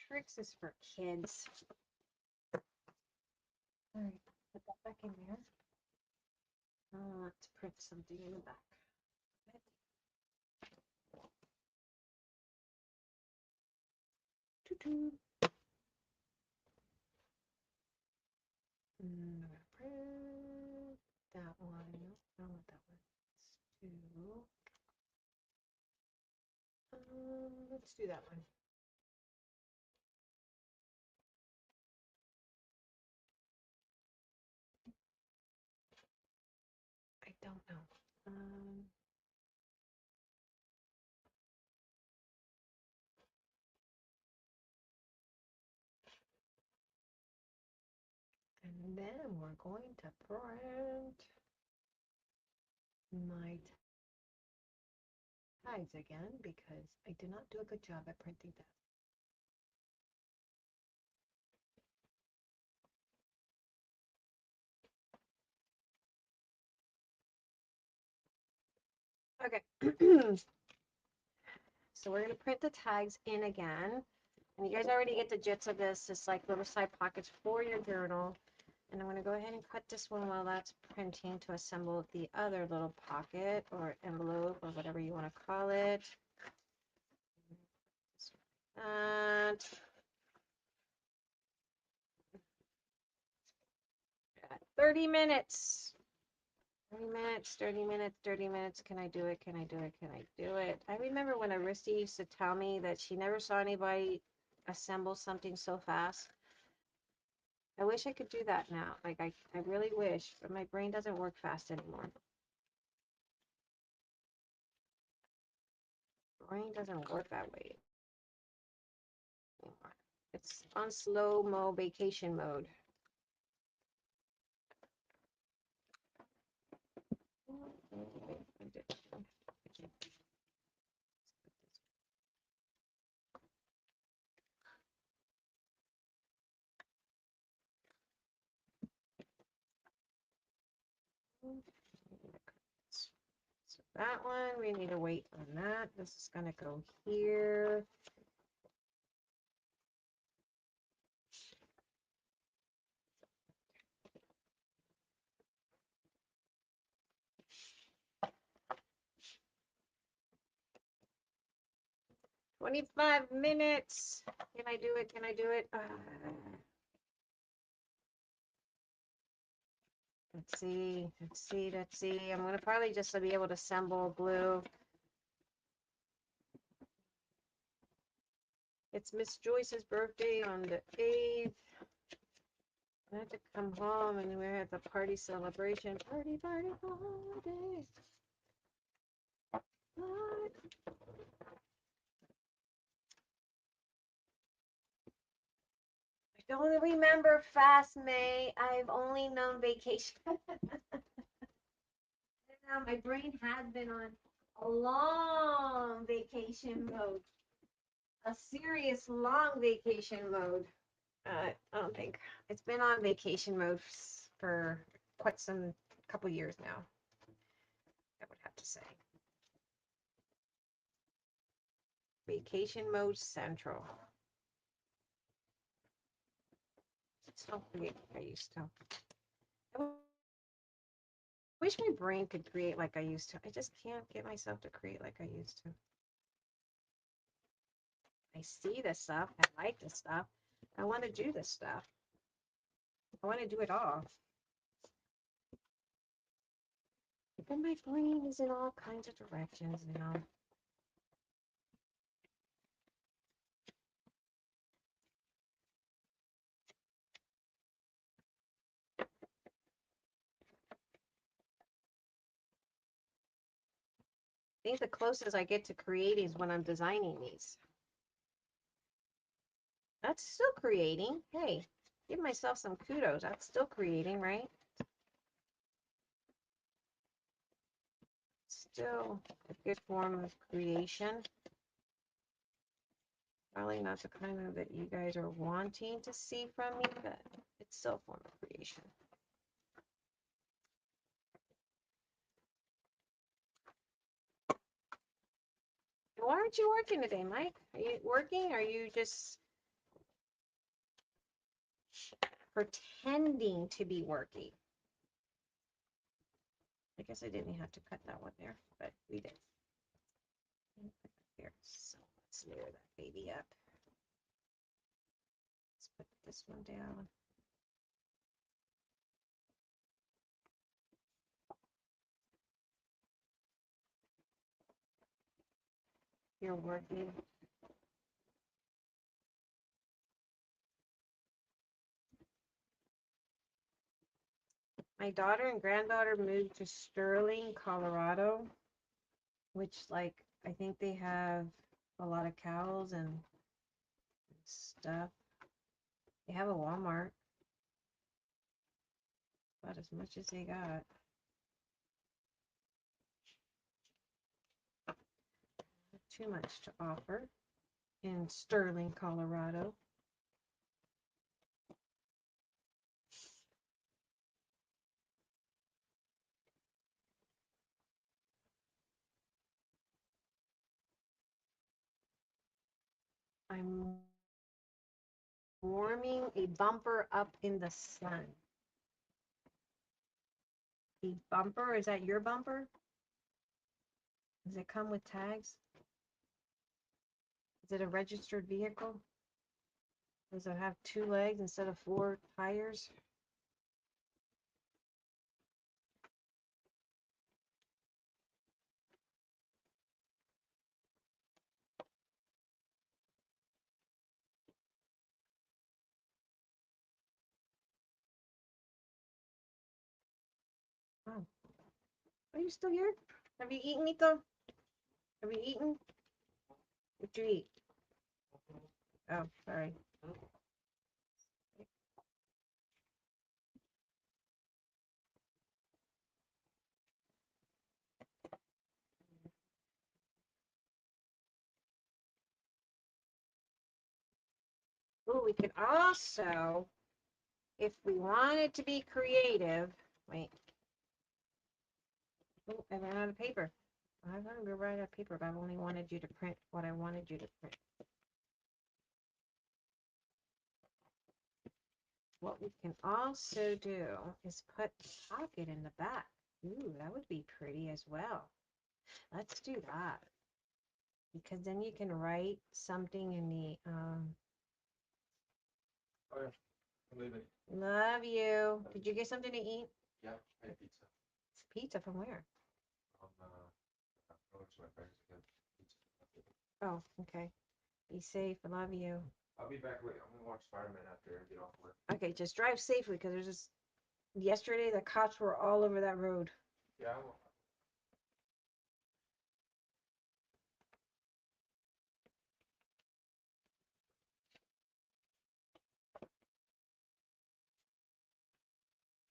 Tricks is for kids. All right, put that back in there. I want to print something in the back. Print that one. Nope, I don't want that one. Let's do that one. I don't know. And then we're going to print my tags again because I did not do a good job at printing that. Okay. So we're going to print the tags in again. And you guys already get the gist of this. It's like little side pockets for your journal. And I'm going to go ahead and cut this one while that's printing to assemble the other little pocket or envelope or whatever you want to call it. And 30 minutes. 30 minutes, 30 minutes, 30 minutes. Can I do it? Can I do it? Can I do it? I remember when Arista used to tell me that she never saw anybody assemble something so fast. I wish I could do that now. Like, I really wish, but my brain doesn't work fast anymore. Brain doesn't work that way anymore. It's on slow-mo vacation mode. So that one, we need to wait on that. This is going to go here. "25 minutes. Can I do it? Can I do it?" Let's see. Let's see. Let's see. I'm going to probably just be able to assemble glue. It's Miss Joyce's birthday on the 8th. I had to come home and we're at the party celebration. Party, party, party. I don't remember fast May. I've only known vacation. My brain has been on a long vacation mode. A serious long vacation mode. I don't think it's been on vacation mode for quite some couple years now. I would have to say. Vacation mode central. It's not create like I used to. I wish my brain could create like I used to. I just can't get myself to create like I used to. I see this stuff. I like this stuff. I want to do this stuff. I want to do it all. But my brain is in all kinds of directions now. I think the closest I get to creating is when I'm designing these. That's still creating. Hey, give myself some kudos. That's still creating, right? Still a good form of creation. Probably not the kind of that you guys are wanting to see from me, but it's still a form of creation. Why aren't you working today, Mike? Are you working? Or are you just pretending to be working? I guess I didn't have to cut that one there, but we did. Here, so let's layer that baby up. Let's put this one down. You're working. My daughter and granddaughter moved to Sterling, Colorado, which, like, I think they have a lot of cows and stuff. They have a Walmart. About as much as they got. Not too much to offer in Sterling, Colorado. I'm warming a bumper up in the sun. A bumper? Is that your bumper? Does it come with tags? Is it a registered vehicle? Does it have 2 legs instead of 4 tires? Oh, are you still here? Have you eaten, Nico? Have you eaten? What'd you eat? Oh, sorry. Ooh, we could also, if we wanted to be creative, wait. Oh, I ran out of paper. I wanted to run out of paper, but I only wanted you to print what I wanted you to print. What we can also do is put a pocket in the back. Ooh, that would be pretty as well. Let's do that. Because then you can write something in the, Oh, yeah. I'm leaving. love you. Did you get something to eat? Yeah, I had pizza. Pizza from where? Going to my friends again. Pizza. Oh, okay. Be safe. I love you. I'll be back late. I'm gonna watch Spider-Man after I get off work. Okay, just drive safely because there's just, yesterday the cops were all over that road. Yeah, I will.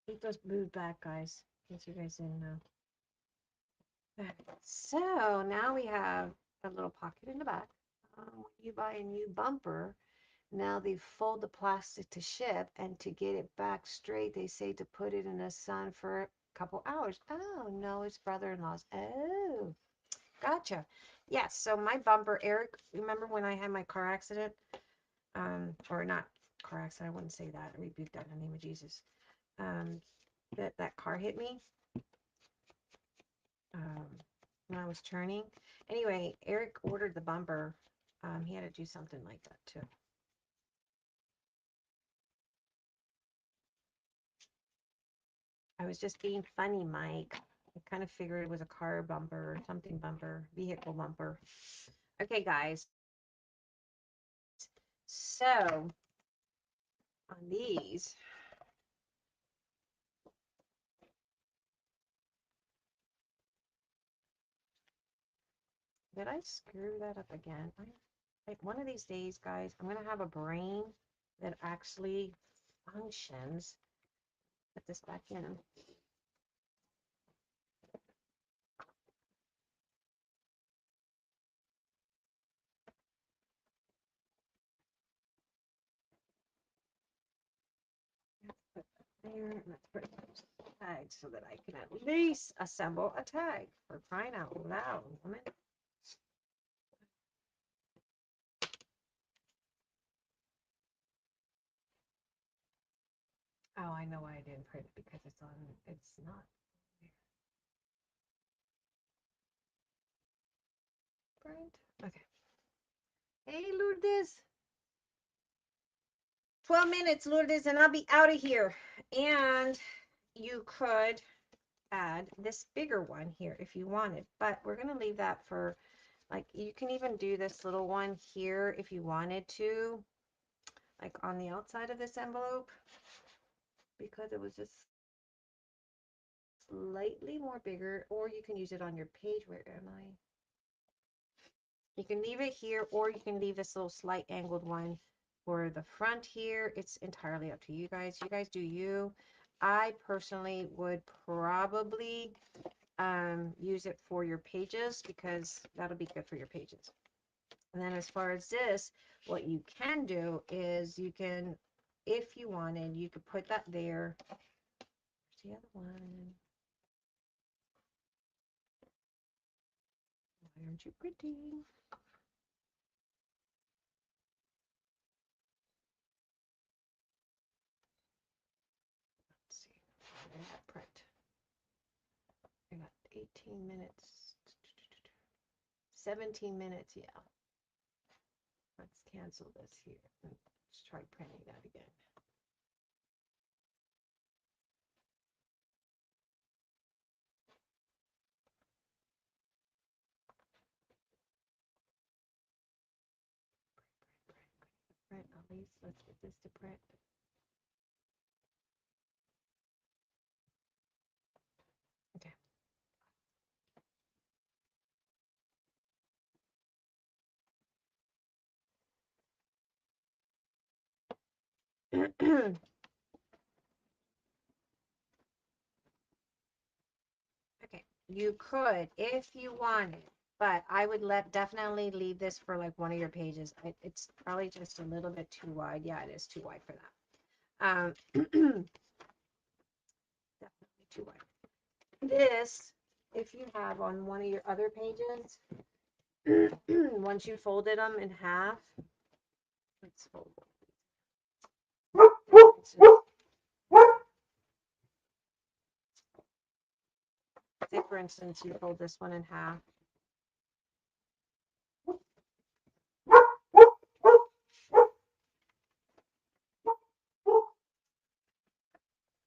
Nico's moved back, guys, in case you guys didn't know. So now we have a little pocket in the back. When you buy a new bumper, now they fold the plastic to ship, and to get it back straight, they say to put it in the sun for a couple hours. Oh, no, it's brother-in-law's. Oh, gotcha. Yes, so my bumper, Eric, remember when I had my car accident? Or not car accident, I wouldn't say that. I rebuked that in the name of Jesus. That car hit me. When I was turning. Anyway, Eric ordered the bumper. He had to do something like that too. I was just being funny, Mike. I kind of figured it was a car bumper or something bumper, vehicle bumper. Okay, guys. So on these, did I screw that up again? Like one of these days, guys, I'm gonna have a brain that actually functions. Put this back in. let's put tags so that I can at least assemble a tag for crying out loud, woman. Oh, I know why I didn't print it because it's not there. Print. Okay. Hey, Lourdes. 12 minutes, Lourdes, and I'll be out of here. And you could add this bigger one here if you wanted, but we're going to leave that for, like, you can even do this little one here if you wanted to, like on the outside of this envelope, because it was just slightly more bigger, or you can use it on your page. Where am I? You can leave it here, or you can leave this little slight angled one for the front here. It's entirely up to you guys. You guys do you. I personally would probably use it for your pages because that'll be good for your pages. And then as far as this, what you can do is you can, if you wanted, you could put that there. Where's the other one? Why aren't you printing? Let's see. I got print. I got 18 minutes. 17 minutes, yeah. Let's cancel this here. Let's try printing that again. Print, at least let's get this to print. Okay. Okay, you could if you wanted, but I would definitely leave this for like one of your pages. It's probably just a little bit too wide. Yeah, it is too wide for that. Definitely too wide. This, if you have on one of your other pages, once you folded them in half, let's fold them. Say, for instance, you fold this one in half.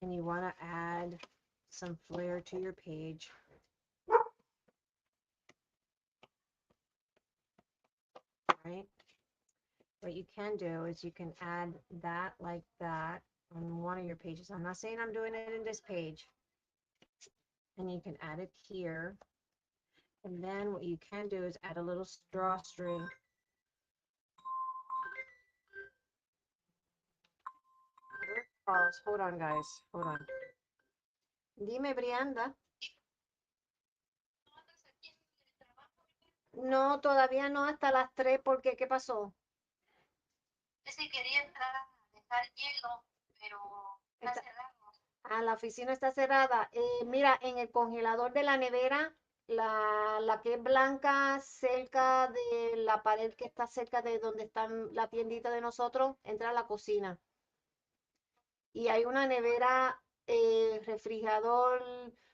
And you want to add some flair to your page. Right? What you can do is you can add that like that on one of your pages. I'm not saying I'm doing it in this page. And you can add it here. And then what you can do is add a little drawstring. Pause. Hold on, guys. Hold on. Dime, Brianda. No, todavía no, hasta las 3, porque ¿qué pasó? Es que quería entrar a dejar hielo, pero está cerrado. Ah, la oficina está cerrada. Mira, en el congelador de la nevera, la que es blanca, cerca de la pared que está cerca de donde está la tiendita de nosotros, entra a la cocina. Y hay una nevera, refrigerador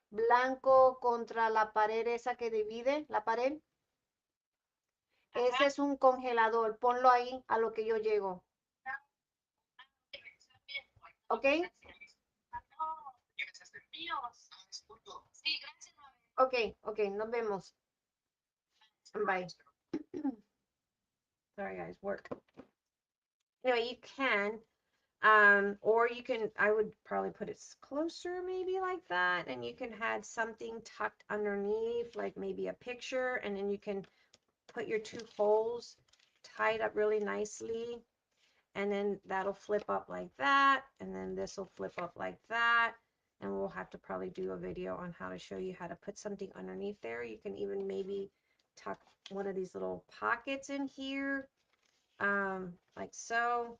blanco contra la pared esa que divide la pared. Ajá. Ese es un congelador. Ponlo ahí a lo que yo llego. ¿Ok? Sí, gracias. Ok, nos vemos. Bye. Sorry, guys, work. Anyway, you can, or you can, I would probably put it closer, maybe like that, and you can have something tucked underneath, like maybe a picture, and then you can put your two holes tied up really nicely, and then that'll flip up like that, and then this will flip up like that, and we'll have to probably do a video on how to show you how to put something underneath there. You can even maybe tuck one of these little pockets in here, like so.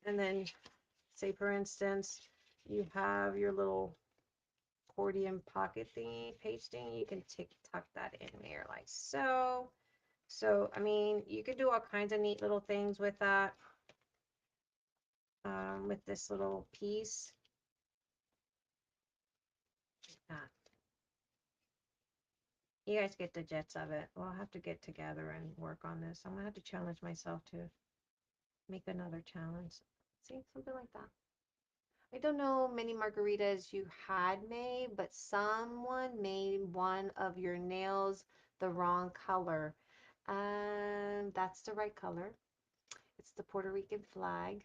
And then say, for instance, you have your little accordion pocket thingy, page thing, you can tuck that in there like so. So, I mean, you could do all kinds of neat little things with that, with this little piece. Ah, you guys get the gist of it. We'll have to get together and work on this. I'm gonna have to challenge myself to make another challenge. See, something like that. I don't know many margaritas you had made, but someone made one of your nails the wrong color. And that's the right color. It's the Puerto Rican flag.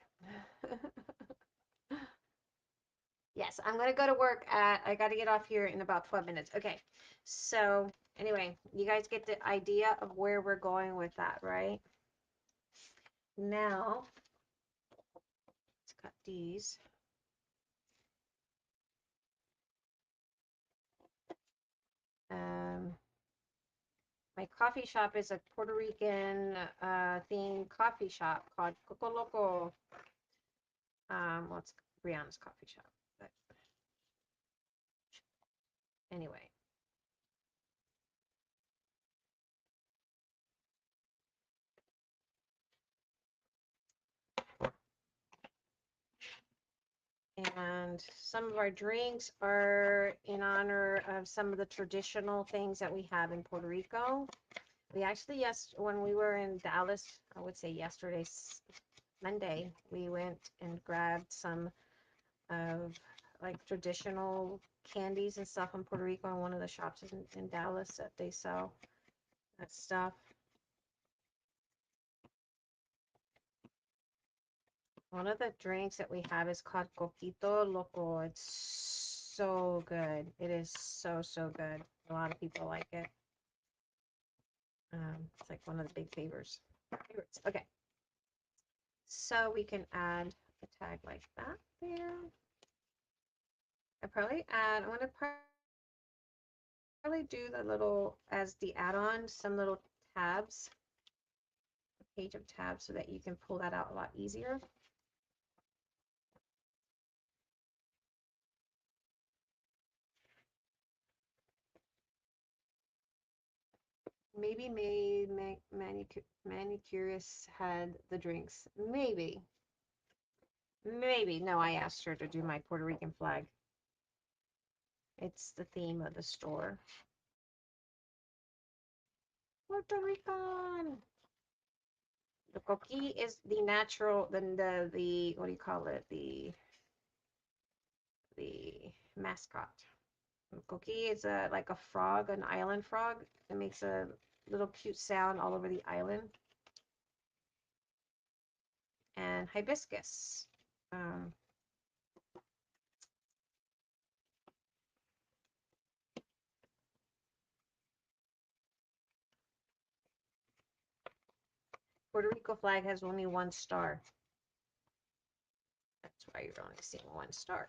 Yes, I'm going to go to work I got to get off here in about 12 minutes. Okay, so anyway, you guys get the idea of where we're going with that, right? Now, let's cut these. My coffee shop is a Puerto Rican themed coffee shop called Coco Loco. Well, it's Brianna's coffee shop, but anyway. And some of our drinks are in honor of some of the traditional things that we have in Puerto Rico. We actually, yes, when we were in Dallas, I would say yesterday, Monday, we went and grabbed some of like traditional candies and stuff in Puerto Rico in one of the shops in Dallas that they sell that stuff. One of the drinks that we have is called Coquito Loco. It's so good. It is so, so good. A lot of people like it. It's like one of the big favorites. Okay. So we can add a tag like that there. I'm going to probably do the little, as the add-on, some little tabs, a page of tabs so that you can pull that out a lot easier. Maybe manicurists had the drinks. Maybe. Maybe. No, I asked her to do my Puerto Rican flag. It's the theme of the store. Puerto Rican. The coqui is the natural, the what do you call it? The mascot. Coqui is like a frog, an island frog. It makes a little cute sound all over the island. And hibiscus. Um, Puerto Rico flag has only one star. That's why you're only seeing one star.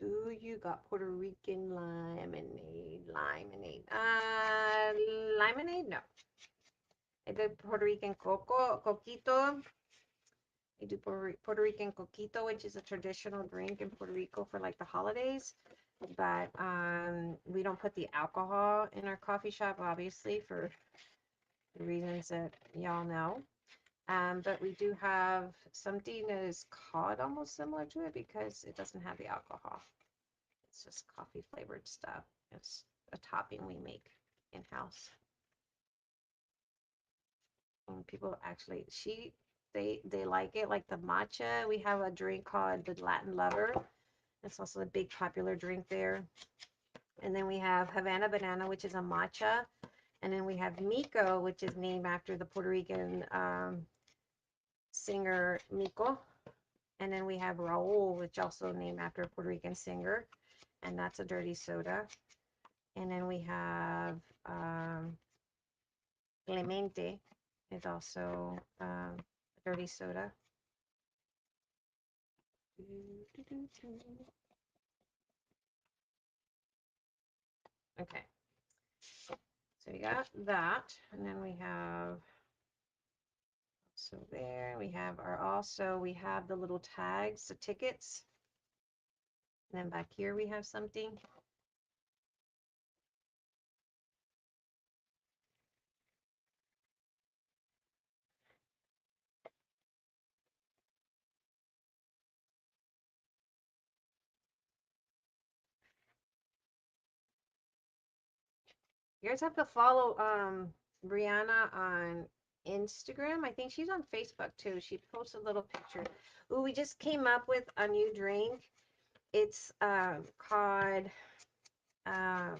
Ooh, you got Puerto Rican lemonade. Lemonade? No. I did Puerto Rican coquito. I do Puerto Rican coquito, which is a traditional drink in Puerto Rico for like the holidays. But we don't put the alcohol in our coffee shop, obviously, for the reasons that y'all know. But we do have something that is called almost similar to it because it doesn't have the alcohol. It's just coffee flavored stuff. It's a topping we make in-house. And people actually, they like it, like the matcha. We have a drink called the Latin Lover. It's also a big popular drink there. And then we have Havana Banana, which is a matcha. And then we have Miko, which is named after the Puerto Rican singer Miko. And then we have Raul, which also named after a Puerto Rican singer. And that's a dirty soda. And then we have Clemente. It's also a dirty soda. Okay. So we got that. And then we have So there we have our, also we have the little tags, the tickets. And then back here we have something. You guys have to follow Brianna on Instagram. I think she's on Facebook too. She posts a little picture. Ooh, we just came up with a new drink. It's called um,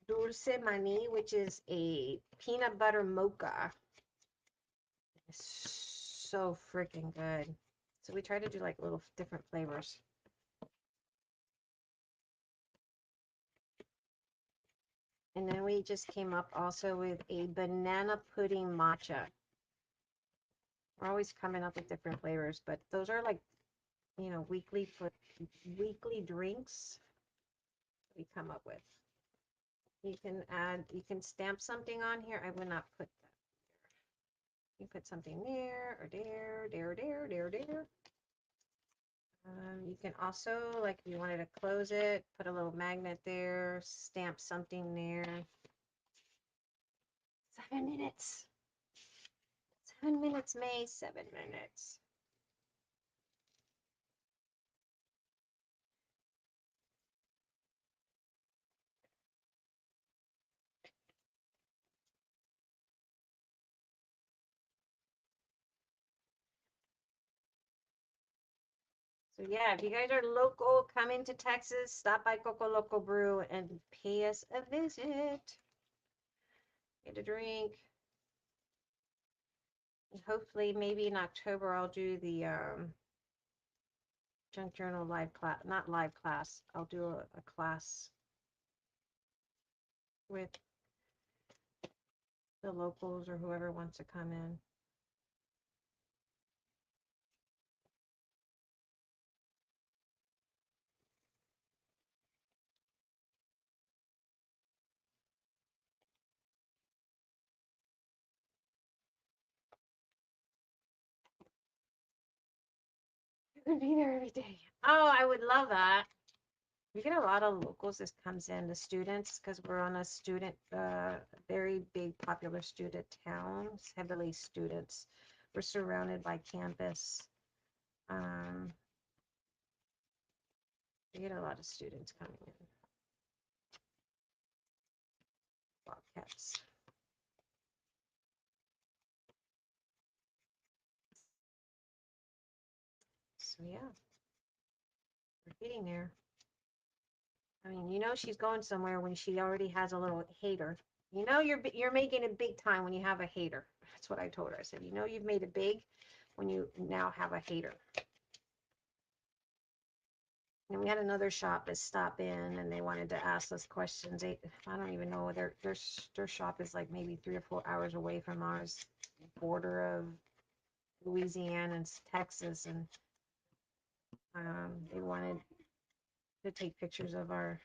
Dulce Mani, which is a peanut butter mocha. It's so freaking good. So we try to do like little different flavors. And then we just came up also with a banana pudding matcha. We're always coming up with different flavors, but those are like, you know, weekly drinks we come up with. You can add, you can stamp something on here. I would not put that. You put something there or there. You can also, like, if you wanted to close it, put a little magnet there, stamp something there. 7 minutes. 7 minutes, May, 7 minutes. So yeah, if you guys are local, come into Texas, stop by Coco Loco Brew and pay us a visit. Get a drink. And hopefully, maybe in October, I'll do the Junk Journal live class, not live class. I'll do a class with the locals or whoever wants to come in. You could be there every day. Oh, I would love that. We get a lot of locals that comes in, the students, because we're on a student, very big popular student town, heavily students. We're surrounded by campus. We get a lot of students coming in. Bobcats. So yeah, we're getting there. I mean, you know she's going somewhere when she already has a little hater. You know you're making it big time when you have a hater. That's what I told her. I said, you know you've made it big when you now have a hater. And we had another shop that stopped in and they wanted to ask us questions. I don't even know, their shop is like maybe 3 or 4 hours away from ours, border of Louisiana and Texas, and they wanted to take pictures of our,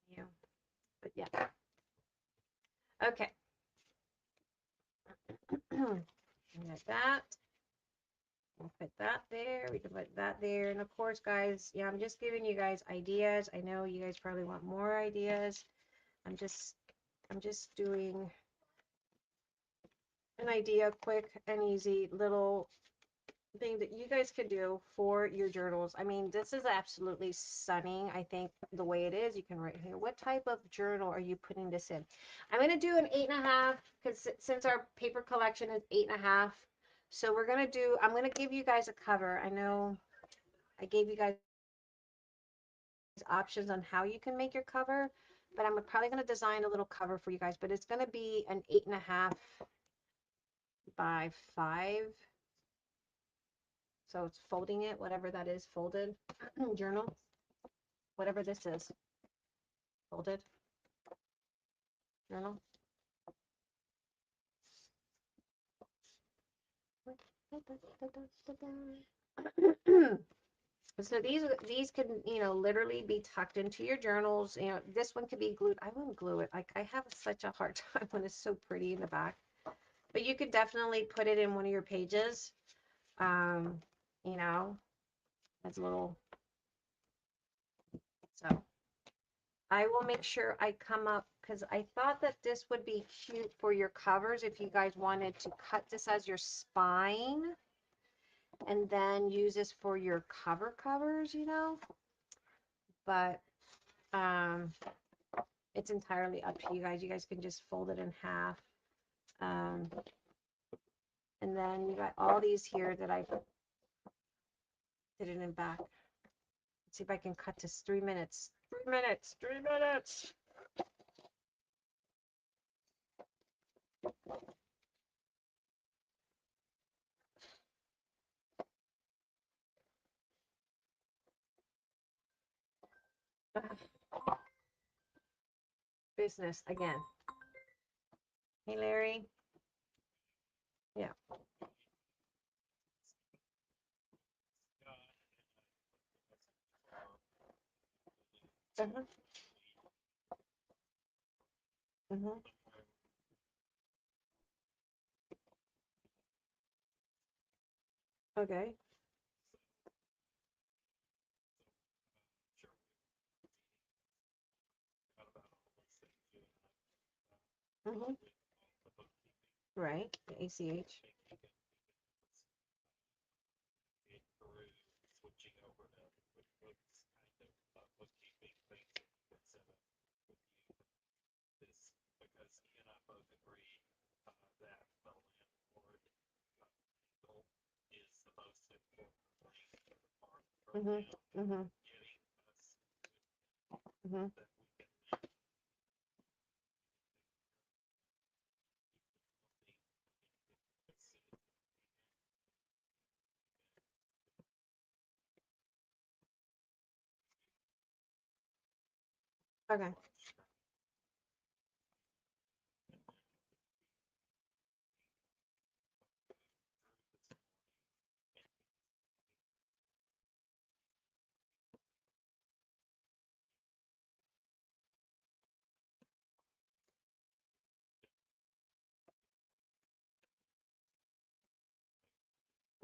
you know, but yeah. Okay. Like that. We'll put that there. We can put that there. And of course, guys, yeah, I'm just giving you guys ideas. I know you guys probably want more ideas. I'm just doing an idea, quick and easy little thing that you guys could do for your journals. I mean, this is absolutely stunning. I think the way it is, you can write here, what type of journal are you putting this in? I'm going to do an 8.5 because since our paper collection is 8.5. So we're going to do, I'm going to give you guys a cover. I know I gave you guys options on how you can make your cover, but I'm probably going to design a little cover for you guys, but it's going to be an 8.5 by 5. So it's folding it, whatever that is, folded journal, whatever this is, folded journal. So these can, literally be tucked into your journals. This one could be glued. I wouldn't glue it. Like I have such a hard time when it's so pretty in the back. But you could definitely put it in one of your pages. Um, you know, as a little. So I will make sure I come up because I thought that this would be cute for your covers if you guys wanted to cut this as your spine and then use this for your covers, but it's entirely up to you guys. You guys can just fold it in half. Um, and then you got all these here that I did it in back. Let's see if I can cut this 3 minutes. 3 minutes, 3 minutes. Business again. Hey, Larry. Yeah. Uh-huh. Mm-hmm. Okay. Mm-hmm. Right. The ACH. Mm-hmm. Mm-hmm. Mm-hmm. Okay.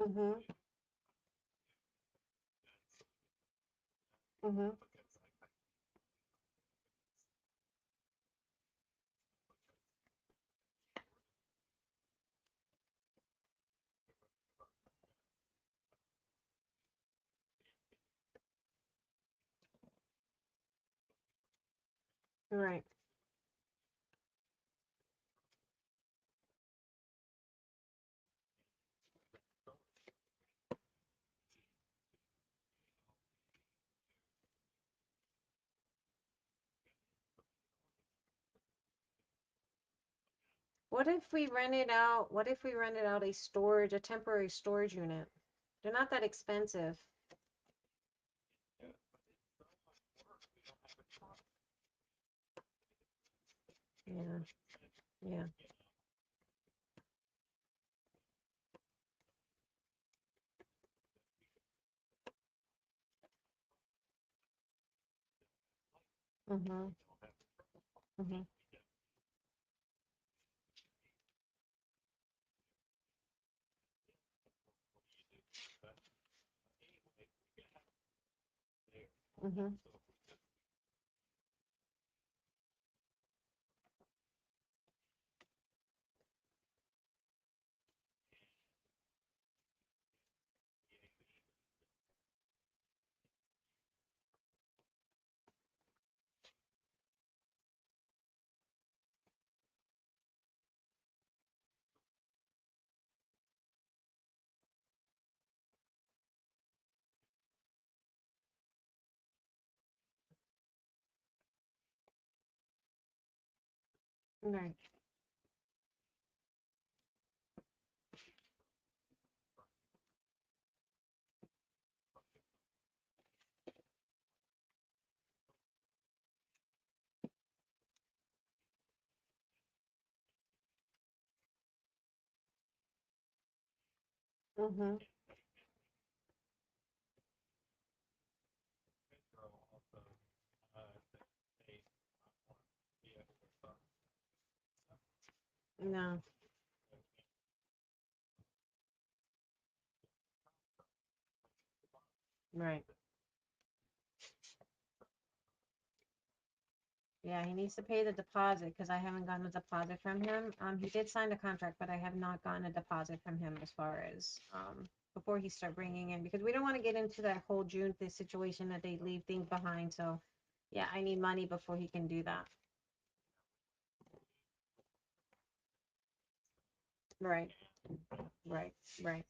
Mm-hmm. Mm-hmm. Right. What if we rented out, a temporary storage unit? They're not that expensive. Yeah. Yeah. Mm-hmm. Mm-hmm. Mm-hmm. Right. Mm-hmm. No. Right. Yeah, he needs to pay the deposit because I haven't gotten a deposit from him. He did sign the contract, but I have not gotten a deposit from him as far as before he start bringing in because we don't want to get into that whole June situation that they leave things behind. So, yeah, I need money before he can do that. Right, right, right.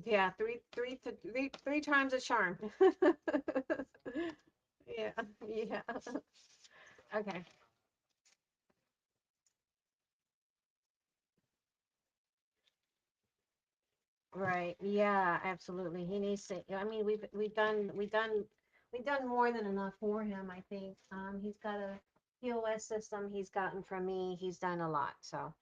Yeah, three times a charm. Yeah, yeah. Okay. Right. Yeah, absolutely. He needs to, I mean, we've done more than enough for him, I think. He's got a POS system he's gotten from me. He's done a lot. So,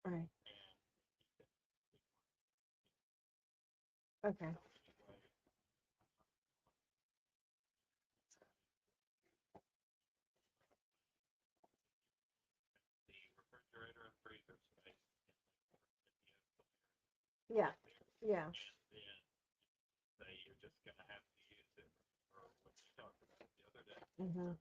right. Okay. Yeah. Yeah. Hmm.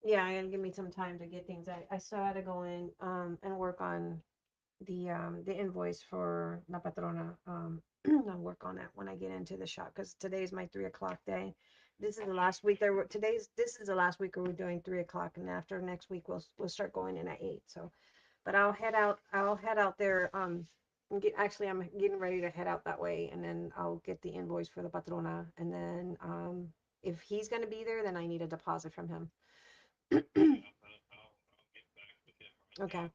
Yeah, I gotta give me some time to get things. I still had to go in and work on the invoice for La Patrona. I'll work on that when I get into the shop because today's my 3 o'clock day. This is the last week that this is the last week where we're doing 3 o'clock, and after next week we'll start going in at 8. So, but I'll head out there. Actually, I'm getting ready to head out that way, and then I'll get the invoice for the Patrona, and then if he's gonna be there, then I need a deposit from him. Okay.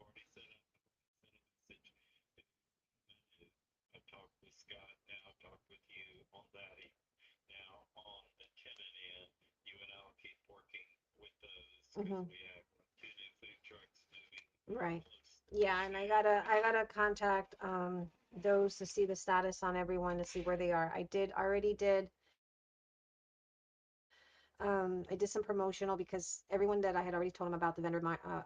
Hmm. Right. Yeah, and I gotta contact those to see the status on everyone to see where they are. I did some promotional because everyone that I had already told them about the vendor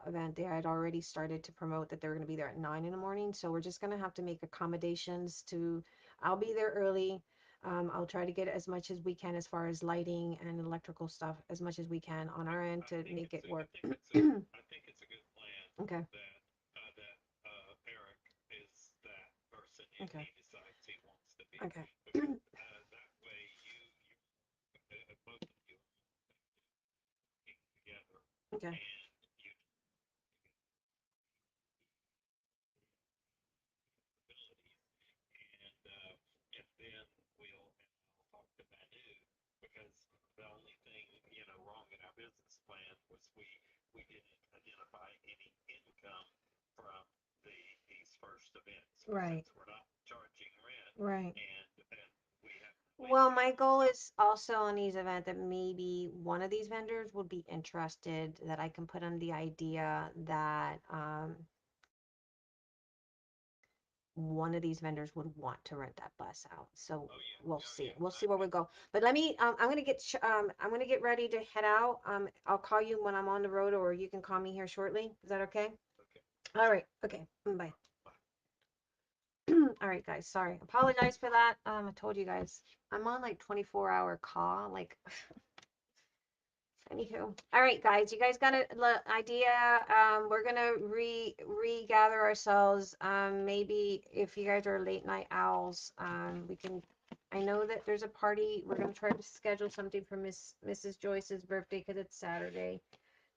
event, they had already started to promote that they were going to be there at 9 in the morning. So we're just going to have to make accommodations to, I'll be there early. I'll try to get as much as we can as far as lighting and electrical stuff as much as we can on our end to make it work. Okay. Okay. Okay. Okay. Right. Right. Well, my goal is also on these events that maybe one of these vendors would be interested, that I can put on the idea that one of these vendors would want to rent that bus out. So we'll see. We'll see where we go. But let me I'm gonna get ready to head out. I'll call you when I'm on the road, or you can call me here shortly. Is that okay? All right. Okay. Bye. All right, guys. Sorry. Apologize for that. I told you guys I'm on like 24-hour call. Like, anywho. All right, guys. You guys got an idea. We're gonna regather ourselves. Maybe if you guys are late night owls, we can. I know that there's a party. We're gonna try to schedule something for Mrs. Joyce's birthday because it's Saturday.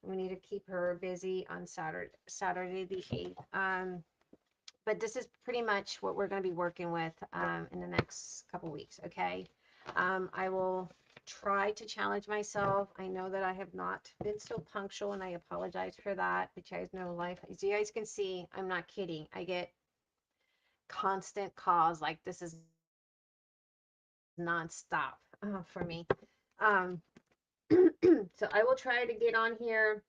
We need to keep her busy on Saturday the 8th. But this is pretty much what we're going to be working with in the next couple weeks. Okay. I will try to challenge myself. I know that I have not been so punctual, and I apologize for that. But you guys know life. As you guys can see, I'm not kidding. I get constant calls. Like this is nonstop for me. Um, so I will try to get on here.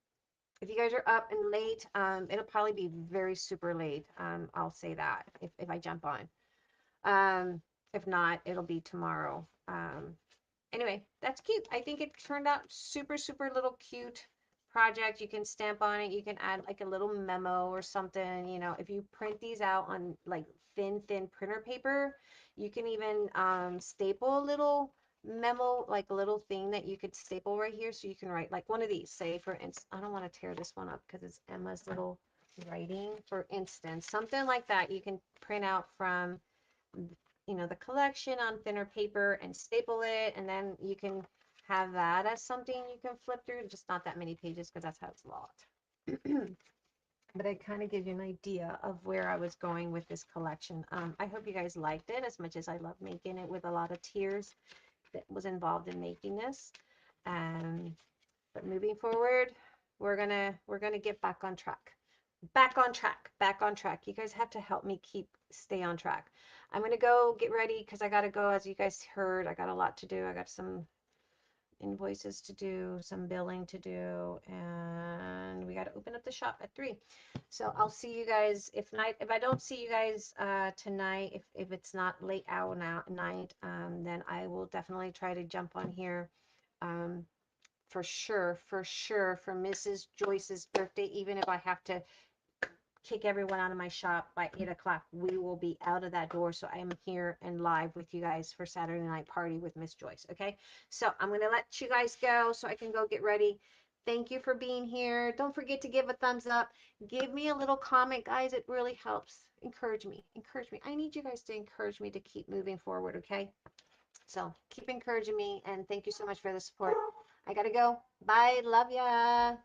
If you guys are up and late, it'll probably be very super late. I'll say that if I jump on. If not, it'll be tomorrow. Anyway, that's cute. I think it turned out super, super little cute project. You can stamp on it. You can add like a little memo or something. You know, if you print these out on like thin printer paper, you can even staple a little memo, like a little thing that you could staple right here. So you can write like one of these, say for instance, I don't want to tear this one up because it's Emma's little writing, for instance, something like that. You can print out from the collection on thinner paper and staple it, and then you can have that as something you can flip through, just not that many pages because that's how it's locked. But it kind of gives you an idea of where I was going with this collection. I hope you guys liked it as much as I love making it, with a lot of tears that was involved in making this. Um, but moving forward, we're gonna get back on track. Back on track, back on track. You guys have to help me stay on track. I'm gonna go get ready because I gotta go. As you guys heard, I got a lot to do. I got some invoices to do, some billing to do, and we got to open up the shop at 3. So I'll see you guys if I don't see you guys tonight, if it's not late hour now night, then I will definitely try to jump on here. Um, for sure, for Mrs. Joyce's birthday, even if I have to kick everyone out of my shop by 8 o'clock, we will be out of that door. So I am here and live with you guys for Saturday night party with Miss Joyce. Okay. So I'm going to let you guys go so I can go get ready. Thank you for being here. Don't forget to give a thumbs up. Give me a little comment, guys. It really helps. Encourage me. Encourage me. I need you guys to encourage me to keep moving forward. Okay. So keep encouraging me. And thank you so much for the support. I got to go. Bye. Love ya.